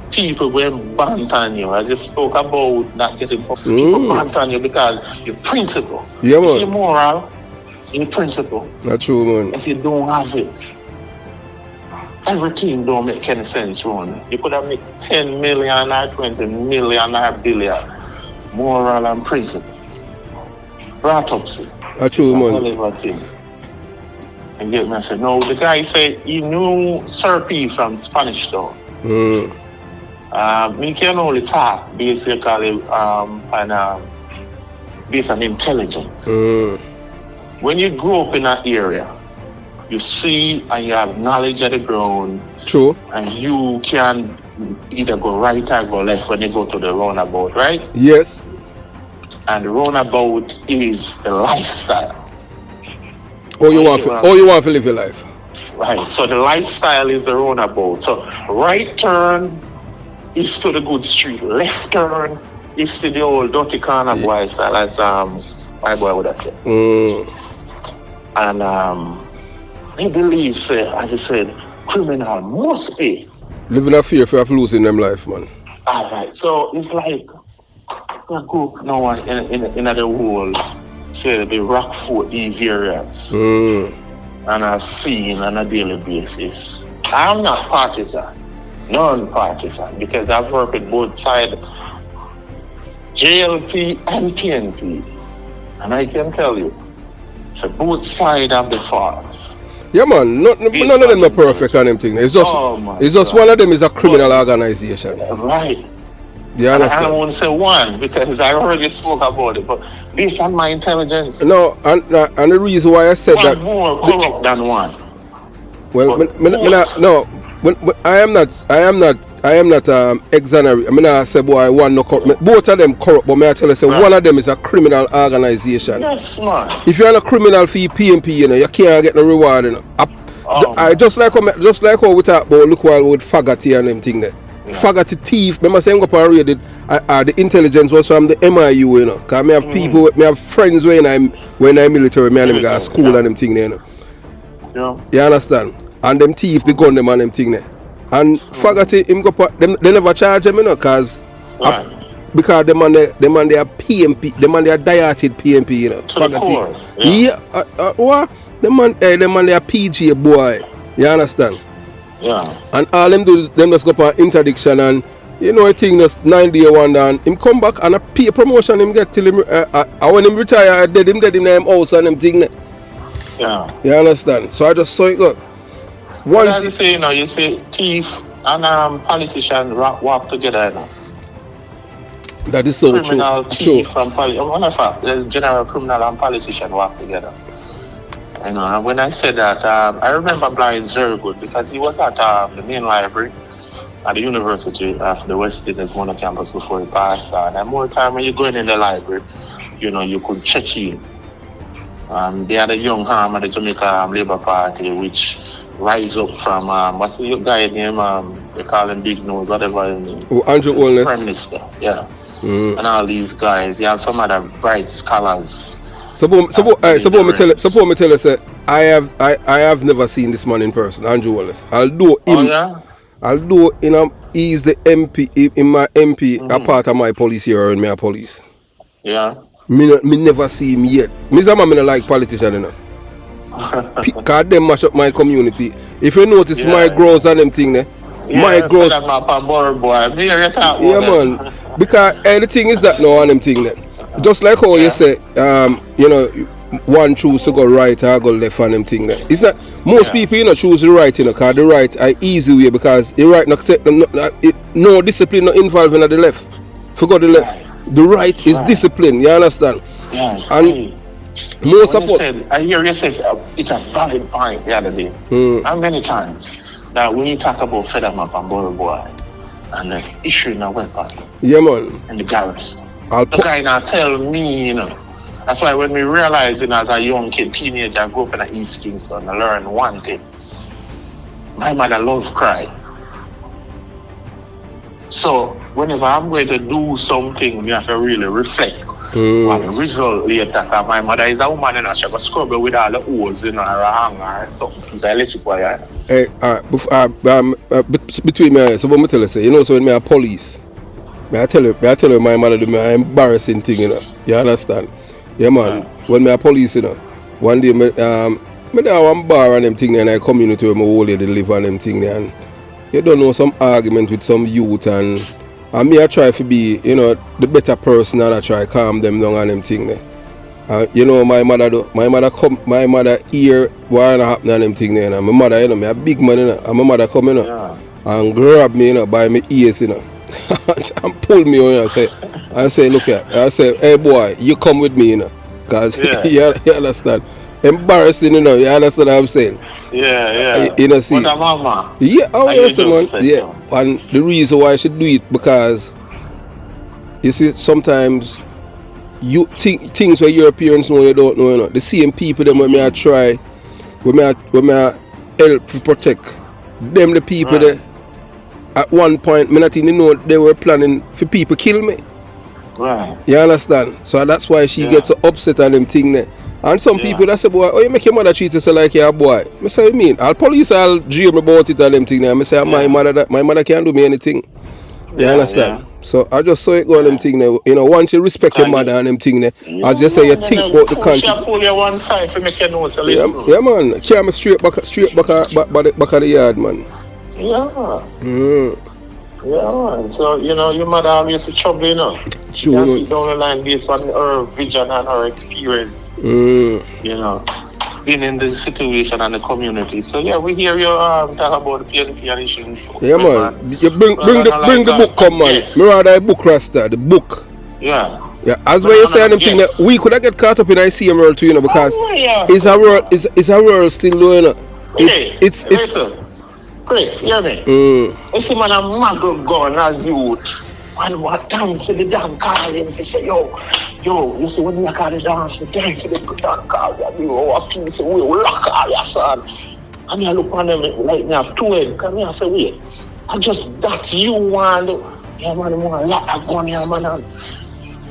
[SPEAKER 2] People will bant on you. I just spoke about not getting people bant on you because your principle.
[SPEAKER 1] Yeah, man.
[SPEAKER 2] You see, moral. In principle,
[SPEAKER 1] that's true, man.
[SPEAKER 2] If you don't have it, everything don't make any sense, Ron. You could have made 10 million or 20 million or billion. Moral and principle. Brought up, see.
[SPEAKER 1] That's true, man.
[SPEAKER 2] And get me, I said, no, the guy said he knew Sir P from Spanish Town. He can only talk basically based on intelligence. When you grow up in that area, you see and you have knowledge of the ground.
[SPEAKER 1] True.
[SPEAKER 2] And you can either go right or go left when you go to the roundabout, right?
[SPEAKER 1] Yes.
[SPEAKER 2] And the roundabout is the lifestyle.
[SPEAKER 1] You want to live your life.
[SPEAKER 2] Right. So the lifestyle is the roundabout. So right turn is to the good street. Left turn is to the old dirty corner boy style, as my boy would have said. And he believes, as I said, criminal must be
[SPEAKER 1] living a fear of losing them life, man.
[SPEAKER 2] Alright, so it's like a group now in the world say they rock for these areas. And I've seen on a daily basis. I'm not partisan, non-partisan, because I've worked with both sides, JLP and PNP. And I can tell you, so both sides of the faults.
[SPEAKER 1] Yeah, man. None of them are perfect on them thing. It's just, one of them is a criminal organization.
[SPEAKER 2] Right.
[SPEAKER 1] You understand?
[SPEAKER 2] I don't want to say one because I already spoke about it, but based on my intelligence.
[SPEAKER 1] No, and the reason why I said
[SPEAKER 2] one
[SPEAKER 1] that.
[SPEAKER 2] More corrupt than one.
[SPEAKER 1] Well, I am not exonerating. I mean, I say boy, one no corrupt. Both of them corrupt, but I tell you, say one of them is a criminal organization.
[SPEAKER 2] Yes, man.
[SPEAKER 1] If you're a criminal for PMP, you know, you can't get no reward. You know. I just like how we talk about look while with Fagati and them thing there. Yeah. Fagati thief. Remember saying go and read it. The intelligence was from the MIU, you know. Cause me have people, me have friends when I'm military, me and them go to school and them thing there, you know.
[SPEAKER 2] Yeah.
[SPEAKER 1] You understand? And them thief, the gun them and them thing there. And Fagati, him go they never charge him, you know, because them and they are PMP, them and they are dieted PMP, you know. Fagati. What? Them and they are PG boy. You understand?
[SPEAKER 2] Yeah. And
[SPEAKER 1] all them do, them just go for interdiction and you know a thing just 9 day wonder and him come back and a pay promotion him get till him when him retire dead in him house and them thing.
[SPEAKER 2] Yeah.
[SPEAKER 1] You understand? So I just saw it go.
[SPEAKER 2] Once you say, you see thief and politician walk together, you know.
[SPEAKER 1] That is so
[SPEAKER 2] criminal,
[SPEAKER 1] true.
[SPEAKER 2] Thief and the general criminal and politician walk together. You know, and when I said that, I remember Blind very good because he was at the main library at the University of the West Indies Mono campus before he passed on. And more time when you're going in the library, you know, you could check in. They had a young arm at the Jamaica Labour Party, which rise up from, what's the guy name? They call him Big Nose, whatever his name.
[SPEAKER 1] Oh, Andrew Holness.
[SPEAKER 2] Prime Minister, yeah. And all these guys, you have some other bright scholars
[SPEAKER 1] Suppose me tell you, say, I have never seen this man in person, Andrew Wallace. Although he's the MP in my MP, a part of my police here in my police.
[SPEAKER 2] Yeah.
[SPEAKER 1] Me never see him yet. Me not like politician, you know. Cause them mash up my community. If you notice my grows and them thing there, my grows. Yeah, man. Because the thing is that now and them thing there. Just like how you say, you know, one choose to go right or go left and them thing there. It's not most people, you know, choose the right, you know, cause the right are easy way because the right no discipline not involved in the left. Forgot the left. The right is discipline, you understand?
[SPEAKER 2] Yeah.
[SPEAKER 1] And most of us
[SPEAKER 2] I hear you say it's a valid point the other day. How many times that when you talk about Federmap and Borough Boy and the issue in a weapon,
[SPEAKER 1] yeah, man,
[SPEAKER 2] and the garrison, the guy now tell me, you know, that's why when we realize, you know, as a young kid, teenager, I grew up in East Kingston, I learned one thing. My mother loves cry. So whenever I'm going to do something, we have to really reflect on the result later. Because my mother is a woman, and she got scrubber with all the holes in her hanger or something. It's electric wire.
[SPEAKER 1] Hey, between me, so what me tell you, say, you know, so when me a police, I tell you, my mother do me an embarrassing thing, you know. You understand? Yeah, man. When me a police, you know, one day me there one bar and them thing there, and I come in to my old lady live and them thing there, and you don't know some argument with some youth, and me I try to be, you know, the better person, and I try to calm them down and them thing there. You know, my mother hear what happen and them thing there, and my mother, you know, me a big man, you know, and my mother come, you know, and grab me, you know, by my ears, you know, and pull me on, and say, look here, I say, hey boy, you come with me, you know, cause you understand. Embarrassing, you know, you understand what I'm saying?
[SPEAKER 2] Yeah.
[SPEAKER 1] You know, see.
[SPEAKER 2] But mama.
[SPEAKER 1] Yeah, oh yes, man. Yeah. And the reason why I should do it, because you see, sometimes you think things where your parents know you don't know, you know. The same people them when me I try, when me I help to protect them, the people that at one point me not even know they were planning for people kill me.
[SPEAKER 2] Right.
[SPEAKER 1] You understand? So that's why she gets so upset on them thing there. And some people that say, boy, oh, you make your mother treat you so like you're a boy. I say, what you mean? I'll police, I'll dream about it and them thing there. I say, my mother can't do me anything. You understand?
[SPEAKER 2] Yeah.
[SPEAKER 1] So I just saw it go on them thing there. You know, once you respect your mother and them thing there, as you say, you think about the country.
[SPEAKER 2] Pull you one side to make your nose a little.
[SPEAKER 1] Yeah, man. Carry me straight back of the yard, man.
[SPEAKER 2] Yeah. Yeah, man. So, you know, your mother always trouble, you know.
[SPEAKER 1] True.
[SPEAKER 2] You can sit down the line based on her vision and her experience. You know, being in the situation and the community. So, yeah, we hear you talk about the PNP and issues.
[SPEAKER 1] Yeah, man. You bring the book, come, man.
[SPEAKER 2] Yes.
[SPEAKER 1] Me rather book Rasta, the book.
[SPEAKER 2] Yeah.
[SPEAKER 1] Yeah, as what you say, them thing that we could get caught up in I see a world too, you know, because it's a world, it's a world still, you know. It's.
[SPEAKER 2] Chris, hear me? You see, man, a muggle gone as youth. And what time to the damn call him to say, yo, you see, when you call the dance, the time to the damn call, you know, a piece of will lock all your son. And I look on them like me have two heads. Come here, I say, wait, I just, that's you, man. Yeah, man, I want to lock that gun here, man.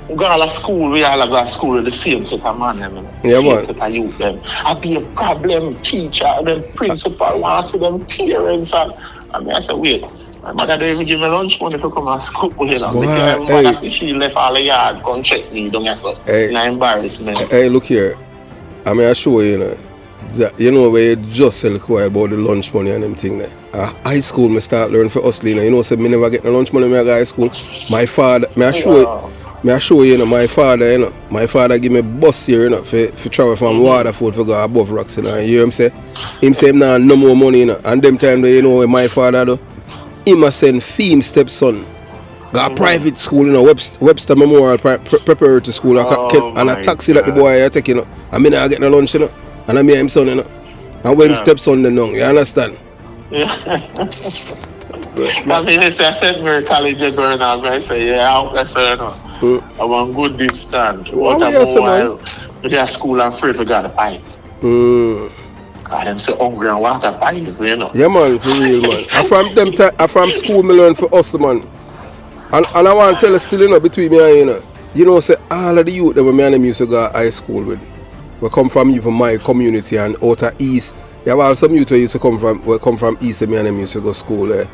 [SPEAKER 2] We go to school, we all go to school with the same set of man,
[SPEAKER 1] yeah,
[SPEAKER 2] same
[SPEAKER 1] man.
[SPEAKER 2] set of youth, them. I be a problem teacher, them principal, want to see them parents, and I say, wait, my mother don't even give me lunch money to come to school, you know. Because my mother, she left all the yard, come check me, don't you, so. It's an embarrassment.
[SPEAKER 1] Hey, look here, I mean, I show you, you know, where you just tell quiet about the lunch money and them thing there. High school, me start learning for hustling, you know, so me never get no lunch money when I go high school. My father, I show you, you know, my father give me bus here, you know, for travel from Waterford for go above rocks, you know. You hear him say? Him say him now no more money, you know. And them time, you know, my father do, him a send Fee stepson. Got a private school, you know, Webster Memorial Preparatory School, and a taxi that the boy I take, you know. I mean, I get no lunch, you know. And I mean, him son, you know. And when stepson, then you understand?
[SPEAKER 2] Yeah. I mean, I said, we're college going on, I say, yeah, I say, you know. I want good distance. What a while. Their school and free to get a pipe. God, them so hungry and water pipes, you know. Yeah, man,
[SPEAKER 1] for real, man. I from school, me learn for us, man. And I want to tell you still, you know, between me and you know, say all of the youth that me and them used to go to high school with. we come from even my community and outer east. You have some youth who used to come from east and me and them used to go school there.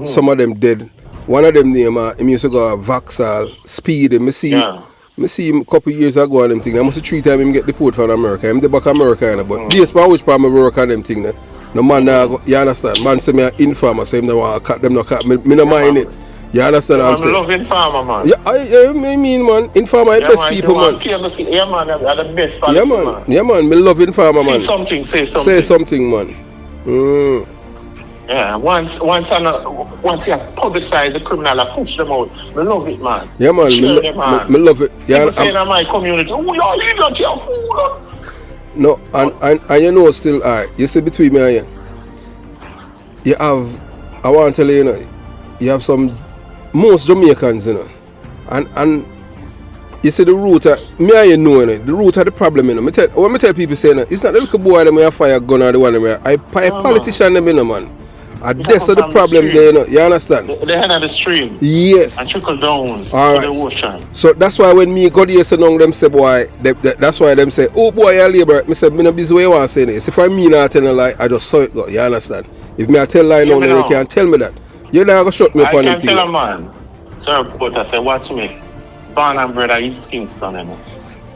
[SPEAKER 1] Some of them dead. One of them name him used to go Vauxhall, Speed. Me see him a couple years ago and them thing. I must 3 times him get deported from America. I'm the back America, you know, but this part which part I work on them thing. No man you understand? Man say me an informer, so him no want cut them no cut. Me no mind it. You understand what I'm saying?
[SPEAKER 2] I love informer, man.
[SPEAKER 1] Yeah, I mean, man, informer are the best people, man.
[SPEAKER 2] Yeah, man, are the best
[SPEAKER 1] yeah, man. Yeah, man, me love informer, man.
[SPEAKER 2] Say something.
[SPEAKER 1] Say something, man.
[SPEAKER 2] Yeah, once you publicize the criminal, I push them out. I love it, man.
[SPEAKER 1] Yeah, man. Me love it. Yeah,
[SPEAKER 2] people saying in my community, oh, you're idiot, you're fool.
[SPEAKER 1] No, and you know still, you see between me and you, you have, I want to tell you, you know, you have some, most Jamaicans, you know, and you see the root of, me and you know, the root of the problem, you know, when I tell people saying, it's not the little boy that may fire gun or the one where I politician them, you know, man. And that's the problem there, you know, you understand?
[SPEAKER 2] They head of the stream.
[SPEAKER 1] Yes.
[SPEAKER 2] And trickle down to
[SPEAKER 1] right.
[SPEAKER 2] the ocean.
[SPEAKER 1] So that's why when me got here, so long them say, boy, that's why them say, oh boy, you're labor. Me say, me no busy way you want to say this. If I mean I tell a lie, I just saw it go, you understand? If me I tell a lie now, then you can't tell me that. You're not going to shut me up on
[SPEAKER 2] anything. I can tell a man, sir, but I say, watch me. Born and bred at East Kingston, you know,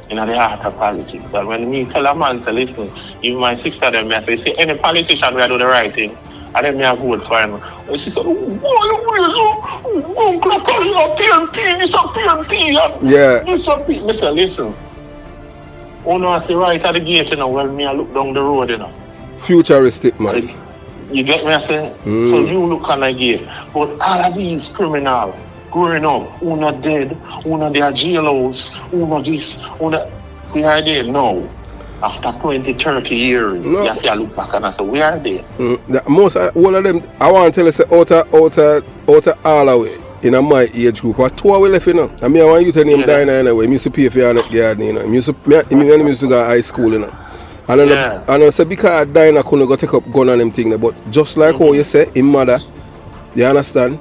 [SPEAKER 2] in the heart of politics. And when me tell a man, say, listen, even my sister, them, I say, see, any politician will do the right thing. And then me have vote for him. And she said, oh, Uncle, PNP, this is PNP.
[SPEAKER 1] Yeah.
[SPEAKER 2] This is listen. Oh no, I say right at the gate, you know, well, me I look down the road, you know.
[SPEAKER 1] Futuristic, man.
[SPEAKER 2] You get me, I say? So you look on the gate. But all of these criminals growing up, who not dead, who not their jailhouse, who not this, who not, we are there now. After 20, 30 years, you have to look back and I say, we are there.
[SPEAKER 1] Most all of them, I want to tell you, say, out of all the way, in my age group, what 2 we left, you know. I mean, I want you to name Dinah anyway. I used to pay for your garden, you know. I used to go to high school, you know. And I say, because Dinah couldn't go take up gun and them thing, but just like how you say, him mother, you understand?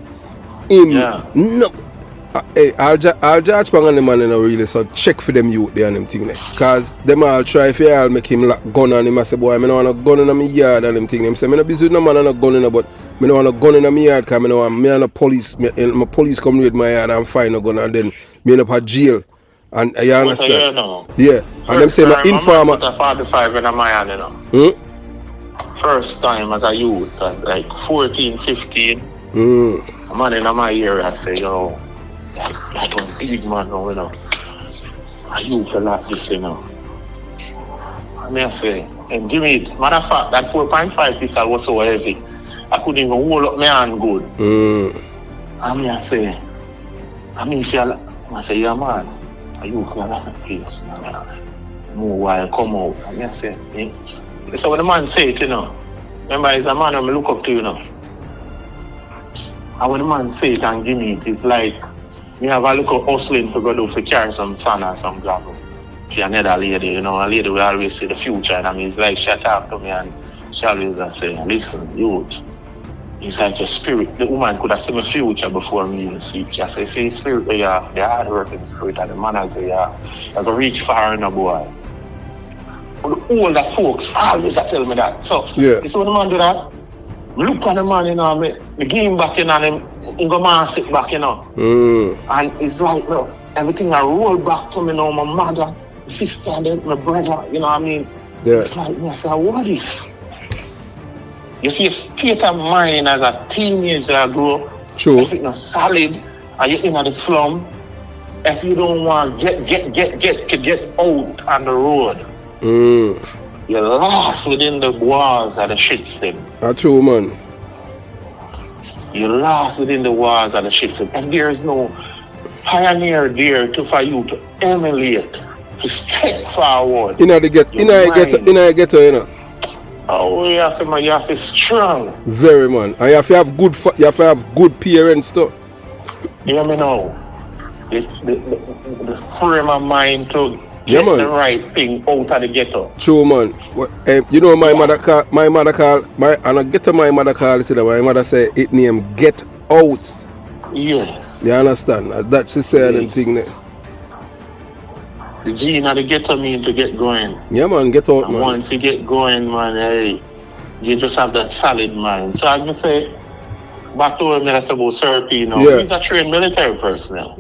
[SPEAKER 1] Him, no. I'll judge on them man, you know, really, so check for them youth there and them thing, because them all try if you all make him lock gun on him. I say, boy, I don't want a gun in my yard and them thing. Them say, I'm not busy with no man and a gun in, but I don't want a gun in my yard, because I don't want me and the police, my police come with my yard and find a gun and then me end up at jail. And you understand? Yeah. And them say, my informer.
[SPEAKER 2] 45 in my hand, you know. First time as a youth, like 14, 15, a man in my area, I say, yo, like a big man now, you know. A youth like this, you know. And I say, and give me it. Matter of fact, that 4.5 pistol was so heavy, I couldn't even hold up my hand good. And I say, I say, yeah, man, a youth like that place, man. More while come out. And I say, so when the man say it, you know, remember, it's a man I look up to, you know. And when the man say it and give me it, it's like, me have a look at hustling to go to carry some sand or some gravel. She another lady, you know, a lady will always see the future. And I mean, it's like she talk to me and she always say, listen, youth, it's like your spirit. The woman could have seen my future before me even see it. She say, see, spirit, the hard working spirit, and the man say, you're going to reach far in a boy. But the older folks always tell me that. So, you see when the man do that, look at the man, you know, me give him back in and him go man sit back, you know. And it's like, look, everything I roll back to me now, my mother, my sister, my brother, you know what I mean? It's like, me, I say, what is? You see, a state of mind as a teenager I grow up.
[SPEAKER 1] True.
[SPEAKER 2] If it's not solid, and you're in the slum, if you don't want to get out on the road, you're lost within the walls of the shit thing.
[SPEAKER 1] That's true, man.
[SPEAKER 2] You're lost within the walls of the shit thing. And there is no pioneer there for you to emulate, to step forward. In the ghetto, you know. Oh, you have to be strong.
[SPEAKER 1] Very, man. And you have to have good parents too.
[SPEAKER 2] You hear me now? The frame of mind to get the right thing out of the ghetto.
[SPEAKER 1] True, man. You know, my mother call, and I get to my mother call, my mother say it name get out.
[SPEAKER 2] Yes.
[SPEAKER 1] You understand? That's she said them thing there.
[SPEAKER 2] The gene of the ghetto mean to get going.
[SPEAKER 1] Yeah, man, get out,
[SPEAKER 2] And
[SPEAKER 1] man.
[SPEAKER 2] once you get going, man, hey, you just have that solid mind. So as I say, back to what I said about therapy, you know, he's a trained military personnel.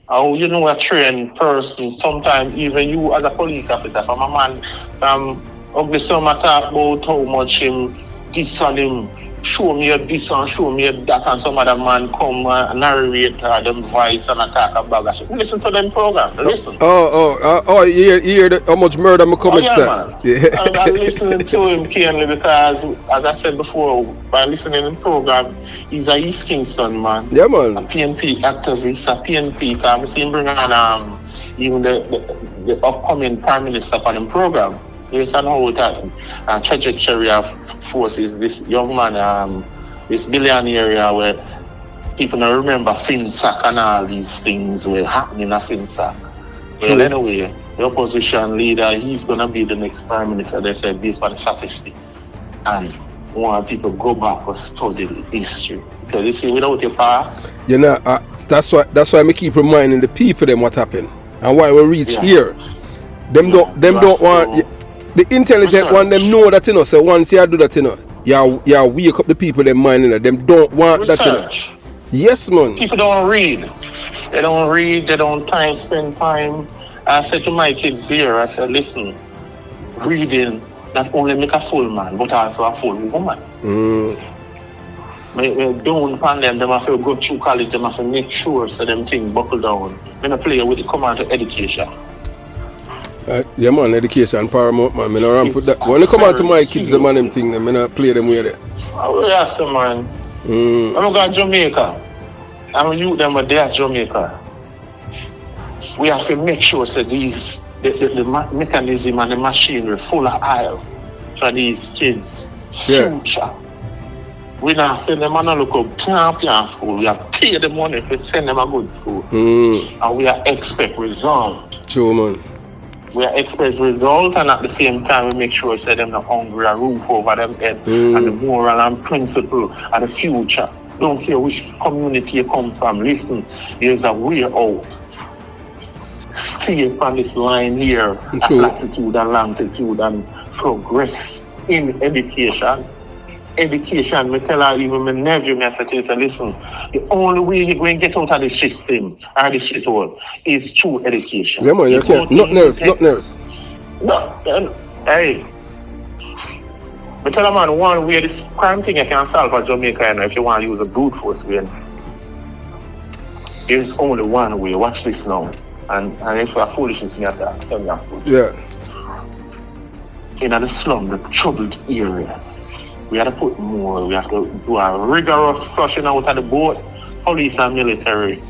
[SPEAKER 2] Oh, you know, a trained person, sometimes even you as a police officer, from a man, ugly summer talk about how much him this on him, show me this and show me that, and some other man come and narrate them voice and attack about that. Listen to them program. Listen.
[SPEAKER 1] You hear how much murder me commit,
[SPEAKER 2] yeah,
[SPEAKER 1] sir?
[SPEAKER 2] Man. Yeah. I'm listening to him keenly because, as I said before, by listening to the program, he's a East Kingston man.
[SPEAKER 1] Yeah, man.
[SPEAKER 2] A PNP activist, a PNP. I see him bring on even the upcoming Prime Minister on the program. Yes, and how that trajectory of forces, this young man, this billionaire where people don't remember FinSac and all these things were happening at FinSac. Well, anyway, the opposition leader, he's going to be the next Prime Minister, they said, based on the statistics. And want people go back and study history. Because you see, without your past...
[SPEAKER 1] You know, that's why I keep reminding the people them what happened. And why we reach here. Them don't want... The intelligent one, them know that, you know, so once you do that, you know, you wake up the people, them mind, you know, them don't want that, you know. Yes, man.
[SPEAKER 2] People don't read. They don't read, they don't spend time. I said to my kids here, I said, listen, reading not only make a full man, but also a full woman. Don't upon them have to go through college, them have to make sure so them things buckle down. When I play with the command to education.
[SPEAKER 1] Yeah, man, education paramount, man. I don't ramp with that. When they come out to my kids, the man, them thing, them, I don't play them with it.
[SPEAKER 2] Oh, yes, man. I'm going to Jamaica. I'm a youth, them are there, Jamaica. We have to make sure that the mechanism and the machinery full of oil for these kids' future. We not send them on a local pian school. We have paid the money to send them a good school. And we are expect result.
[SPEAKER 1] True, man.
[SPEAKER 2] We are expect result, and at the same time we make sure that them not hungry, a roof over them head, and the moral and principle of the future. Don't care which community you come from. Listen, there's a way out. Stay on this line here, at latitude and longitude, and progress in education. Education, me tell her, even my nephew, I said, listen, the only way you're going to get out of this system or this shit hole is through education.
[SPEAKER 1] Yeah, man, you can't. Nothing else.
[SPEAKER 2] No, hey. I tell a man, one way this crime thing you can solve for Jamaica, you know, if you want to use a brute force way. There's only one way. Watch this now. And if you are foolishness in your talk, tell me I'm foolish.
[SPEAKER 1] Yeah.
[SPEAKER 2] In the slum, the troubled areas. We have to put more, we have to do a rigorous flushing out of the boat, police and military,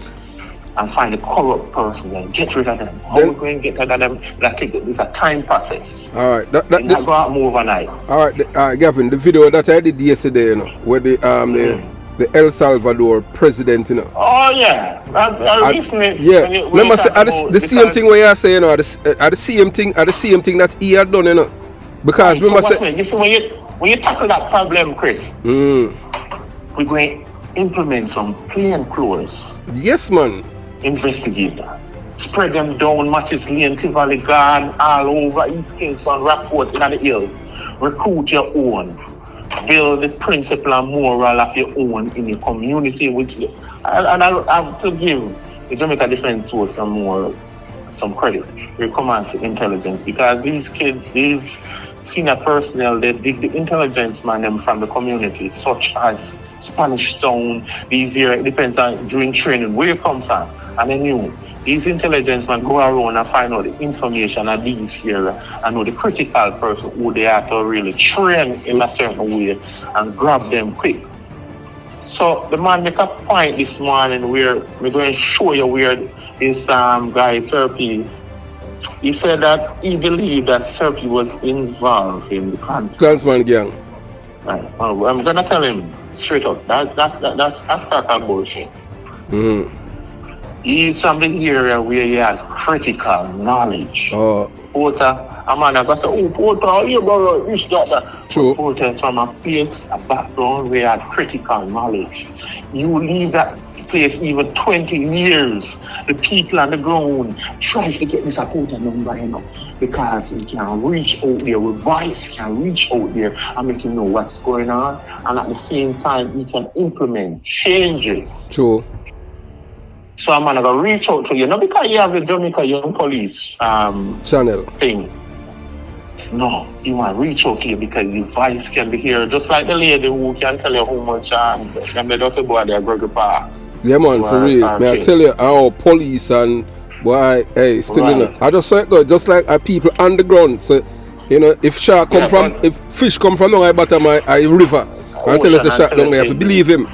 [SPEAKER 2] and find the corrupt person and get rid of them. How we going to get rid of them? It's a time process.
[SPEAKER 1] All right.
[SPEAKER 2] That go out move overnight.
[SPEAKER 1] All right, Gavin, the video that I did yesterday, you know, where the El Salvador president, you know.
[SPEAKER 2] Oh, yeah. I'm listening.
[SPEAKER 1] Yeah. Remember, the same thing where you say, you know, the same thing that he had done, you know. Because remember,
[SPEAKER 2] when you tackle that problem, Chris, we're going to implement some plain clothes.
[SPEAKER 1] Yes, man.
[SPEAKER 2] Investigators. Spread them down Matches Lane, Tivoli Garden, all over East Kingston, Rockford, in the hills. Recruit your own. Build the principle and moral of your own in your community. And I have to give the Jamaica Defense Force some credit. We command to intelligence, because these kids, these senior personnel, they dig the intelligence man them from the community, such as Spanish Town. These here, it depends on during training where you come from, and they knew these intelligence men go around and find out the information of these here and know the critical person who they are to really train in a certain way and grab them quick. So the man make a point this morning where we're going to show you where this guy Serpi, he said that he believed that Serpi was involved in the
[SPEAKER 1] Clansman gang.
[SPEAKER 2] Right. I'm gonna tell him straight up. That's abstract bullshit. He's from the area where he had critical knowledge. Porter, a man I say, Porter, you brother, you start that.
[SPEAKER 1] True.
[SPEAKER 2] Porter is from a place, a background where he had critical knowledge. You leave that place even 20 years. The people on the ground try to get this Akota number, you know, because we can reach out there, with voice can reach out there and make you know what's going on, and at the same time we can implement changes.
[SPEAKER 1] True.
[SPEAKER 2] So I'm gonna reach out to you, not because you have the Jamaica Young Police
[SPEAKER 1] channel
[SPEAKER 2] thing. No, you want to reach out to you because the voice can be here, just like the lady who can tell you how much them the dirty boy they Gregory Park.
[SPEAKER 1] Yeah, man, for real. May I tell you how police and boy, hey, still in I just saw it go, just like people underground. So, you know, if shark come from, if fish come from down bottom a river, I tell us the shark down there, you have to believe him.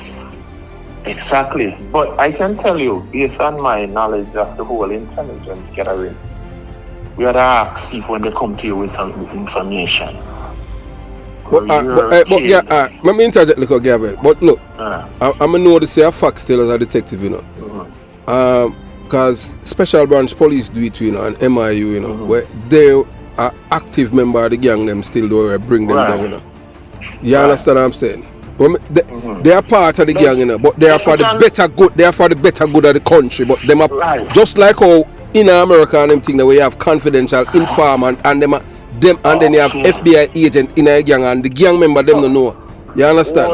[SPEAKER 2] Exactly. But I can tell you, based on my knowledge of the whole intelligence gathering, we had to ask people when they come to you with information.
[SPEAKER 1] But let me interject a little, Gavin. But look, I'm going to know to say a fact still as a detective, you know. Because Special Branch Police do it, you know, and MIU, you know, where they are active member of the gang, them still do bring them down, you know. You understand what I'm saying? They are part of the gang, you know, but they are for the better good. They are for the better good of the country. But them are just like how in America and them thing that we have confidential informant and them and then you have FBI agent in a gang and the gang member them don't know. You understand?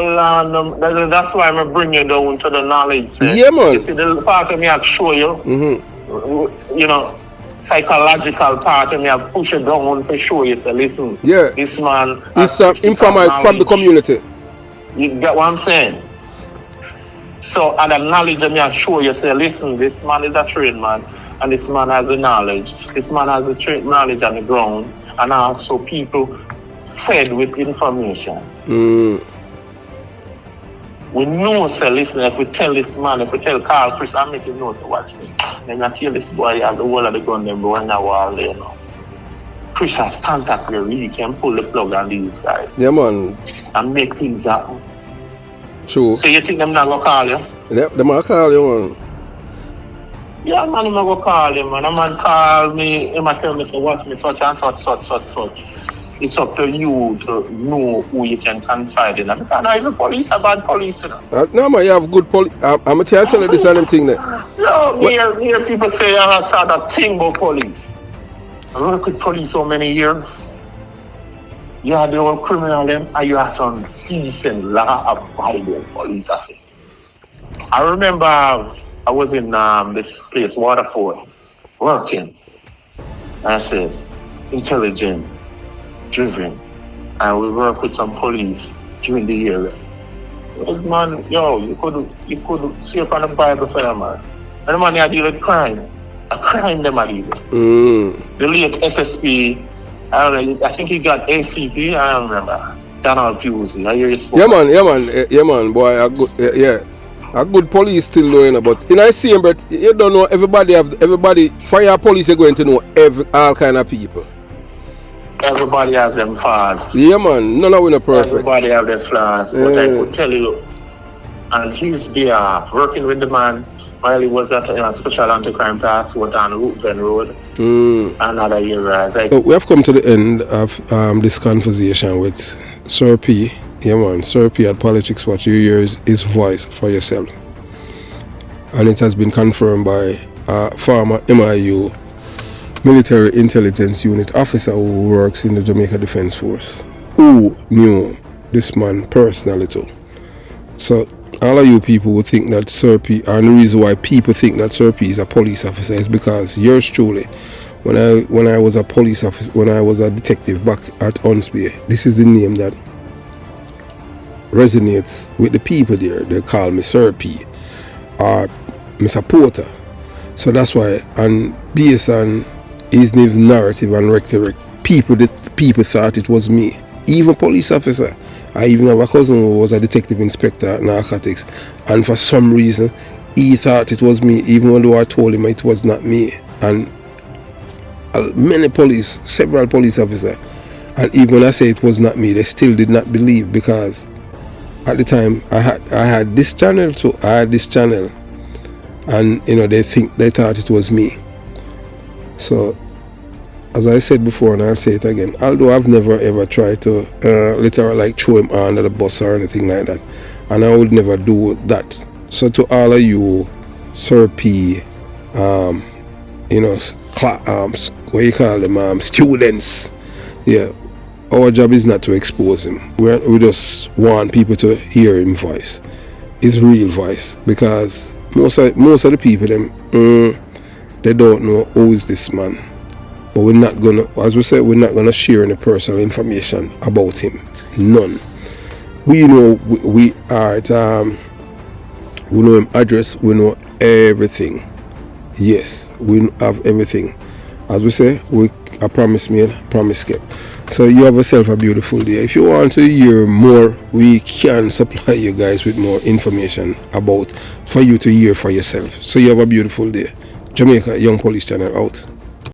[SPEAKER 2] That's why I'm bringing you down to the knowledge.
[SPEAKER 1] Yeah, man.
[SPEAKER 2] You see, the part of me I show you, you know, psychological part of me I push it down to show you. Say, listen, this man
[SPEAKER 1] is informant from the community.
[SPEAKER 2] You get what I'm saying? So, and the knowledge of me I show you. Say, listen, this man is a trained man, and this man has the knowledge. This man has the knowledge on the ground, and also people fed with information. We know, say, listen, if we tell this man, if we tell Carl Chris, I make him know, say, watch me. Then I kill this boy, have the whole of the gun, them going now all there now. Chris has contact where he can pull the plug on these guys.
[SPEAKER 1] Yeah, man.
[SPEAKER 2] And make things happen.
[SPEAKER 1] True.
[SPEAKER 2] So you think them not gonna call you?
[SPEAKER 1] Yeah, them gonna call you, man.
[SPEAKER 2] Yeah, man, I'm gonna call him, man. A man call me, he might tell me, say, watch me, such and such. It's up to you to know who you can confide in. Because not even police are bad police, you know.
[SPEAKER 1] No, man, you have good police. I'm going to tell you this and them thing there.
[SPEAKER 2] No, hear people say, I saw that thing about police. I work with police so many years. You are the old criminal, them, and you are some decent, law-abiding police officer. I remember I was in this place, Waterford, working. And I said, intelligent, driven, and we work with some police during the year. Man, yo, you could see up on the Bible for them, man. And the man they deal with crime. A crime them are dealing. The late SSP, I don't know, I think he got ACP, I don't remember. Donald Pusey. I hear you spoke.
[SPEAKER 1] Yeah man, boy, a good police still know, you know, but in I see him, but you don't know everybody fire police you're going to know all kind of people.
[SPEAKER 2] Everybody has them flaws.
[SPEAKER 1] Yeah, man. None of them are perfect.
[SPEAKER 2] Everybody have their flaws. But I could tell you, and he's there working with the man while he was at a special anti-crime task force on Rootven Road. Another year.
[SPEAKER 1] So we have come to the end of this conversation with Sir P. Yeah, man. Sir P at Politics Watch. You hear his voice for yourself. And it has been confirmed by former MIU Military Intelligence Unit officer who works in the Jamaica Defence Force, who knew this man personally too. So all of you people who think that Sir P, and the reason why people think that Sir P is a police officer is because yours truly, when I was a police officer, when I was a detective back at Unsby, this is the name that resonates with the people there. They call me Sir P or Mr. Porter. So that's why, and based on his narrative and rhetoric, people thought it was me. Even police officer. I even have a cousin who was a detective inspector at narcotics, and for some reason he thought it was me, even though I told him it was not me. And several police officers, and even when I say it was not me, they still did not believe, because at the time I had this channel too. And you know, they thought it was me. So as I said before, and I'll say it again, although I've never ever tried to literally like throw him under the bus or anything like that, and I would never do that So to all of you, Sir P, you know, what you call them, students, yeah, our job is not to expose him. We just want people to hear him voice, his real voice, because most of the people them they don't know who is this man. But we're not gonna, as we said, we're not gonna share any personal information about him. None. We know we are we know him address, we know everything. Yes, we have everything. As we say, I promise me, promise kept. So you have yourself a beautiful day. If you want to hear more, we can supply you guys with more information about for you to hear for yourself. So you have a beautiful day. Jamaica Young Police Channel out.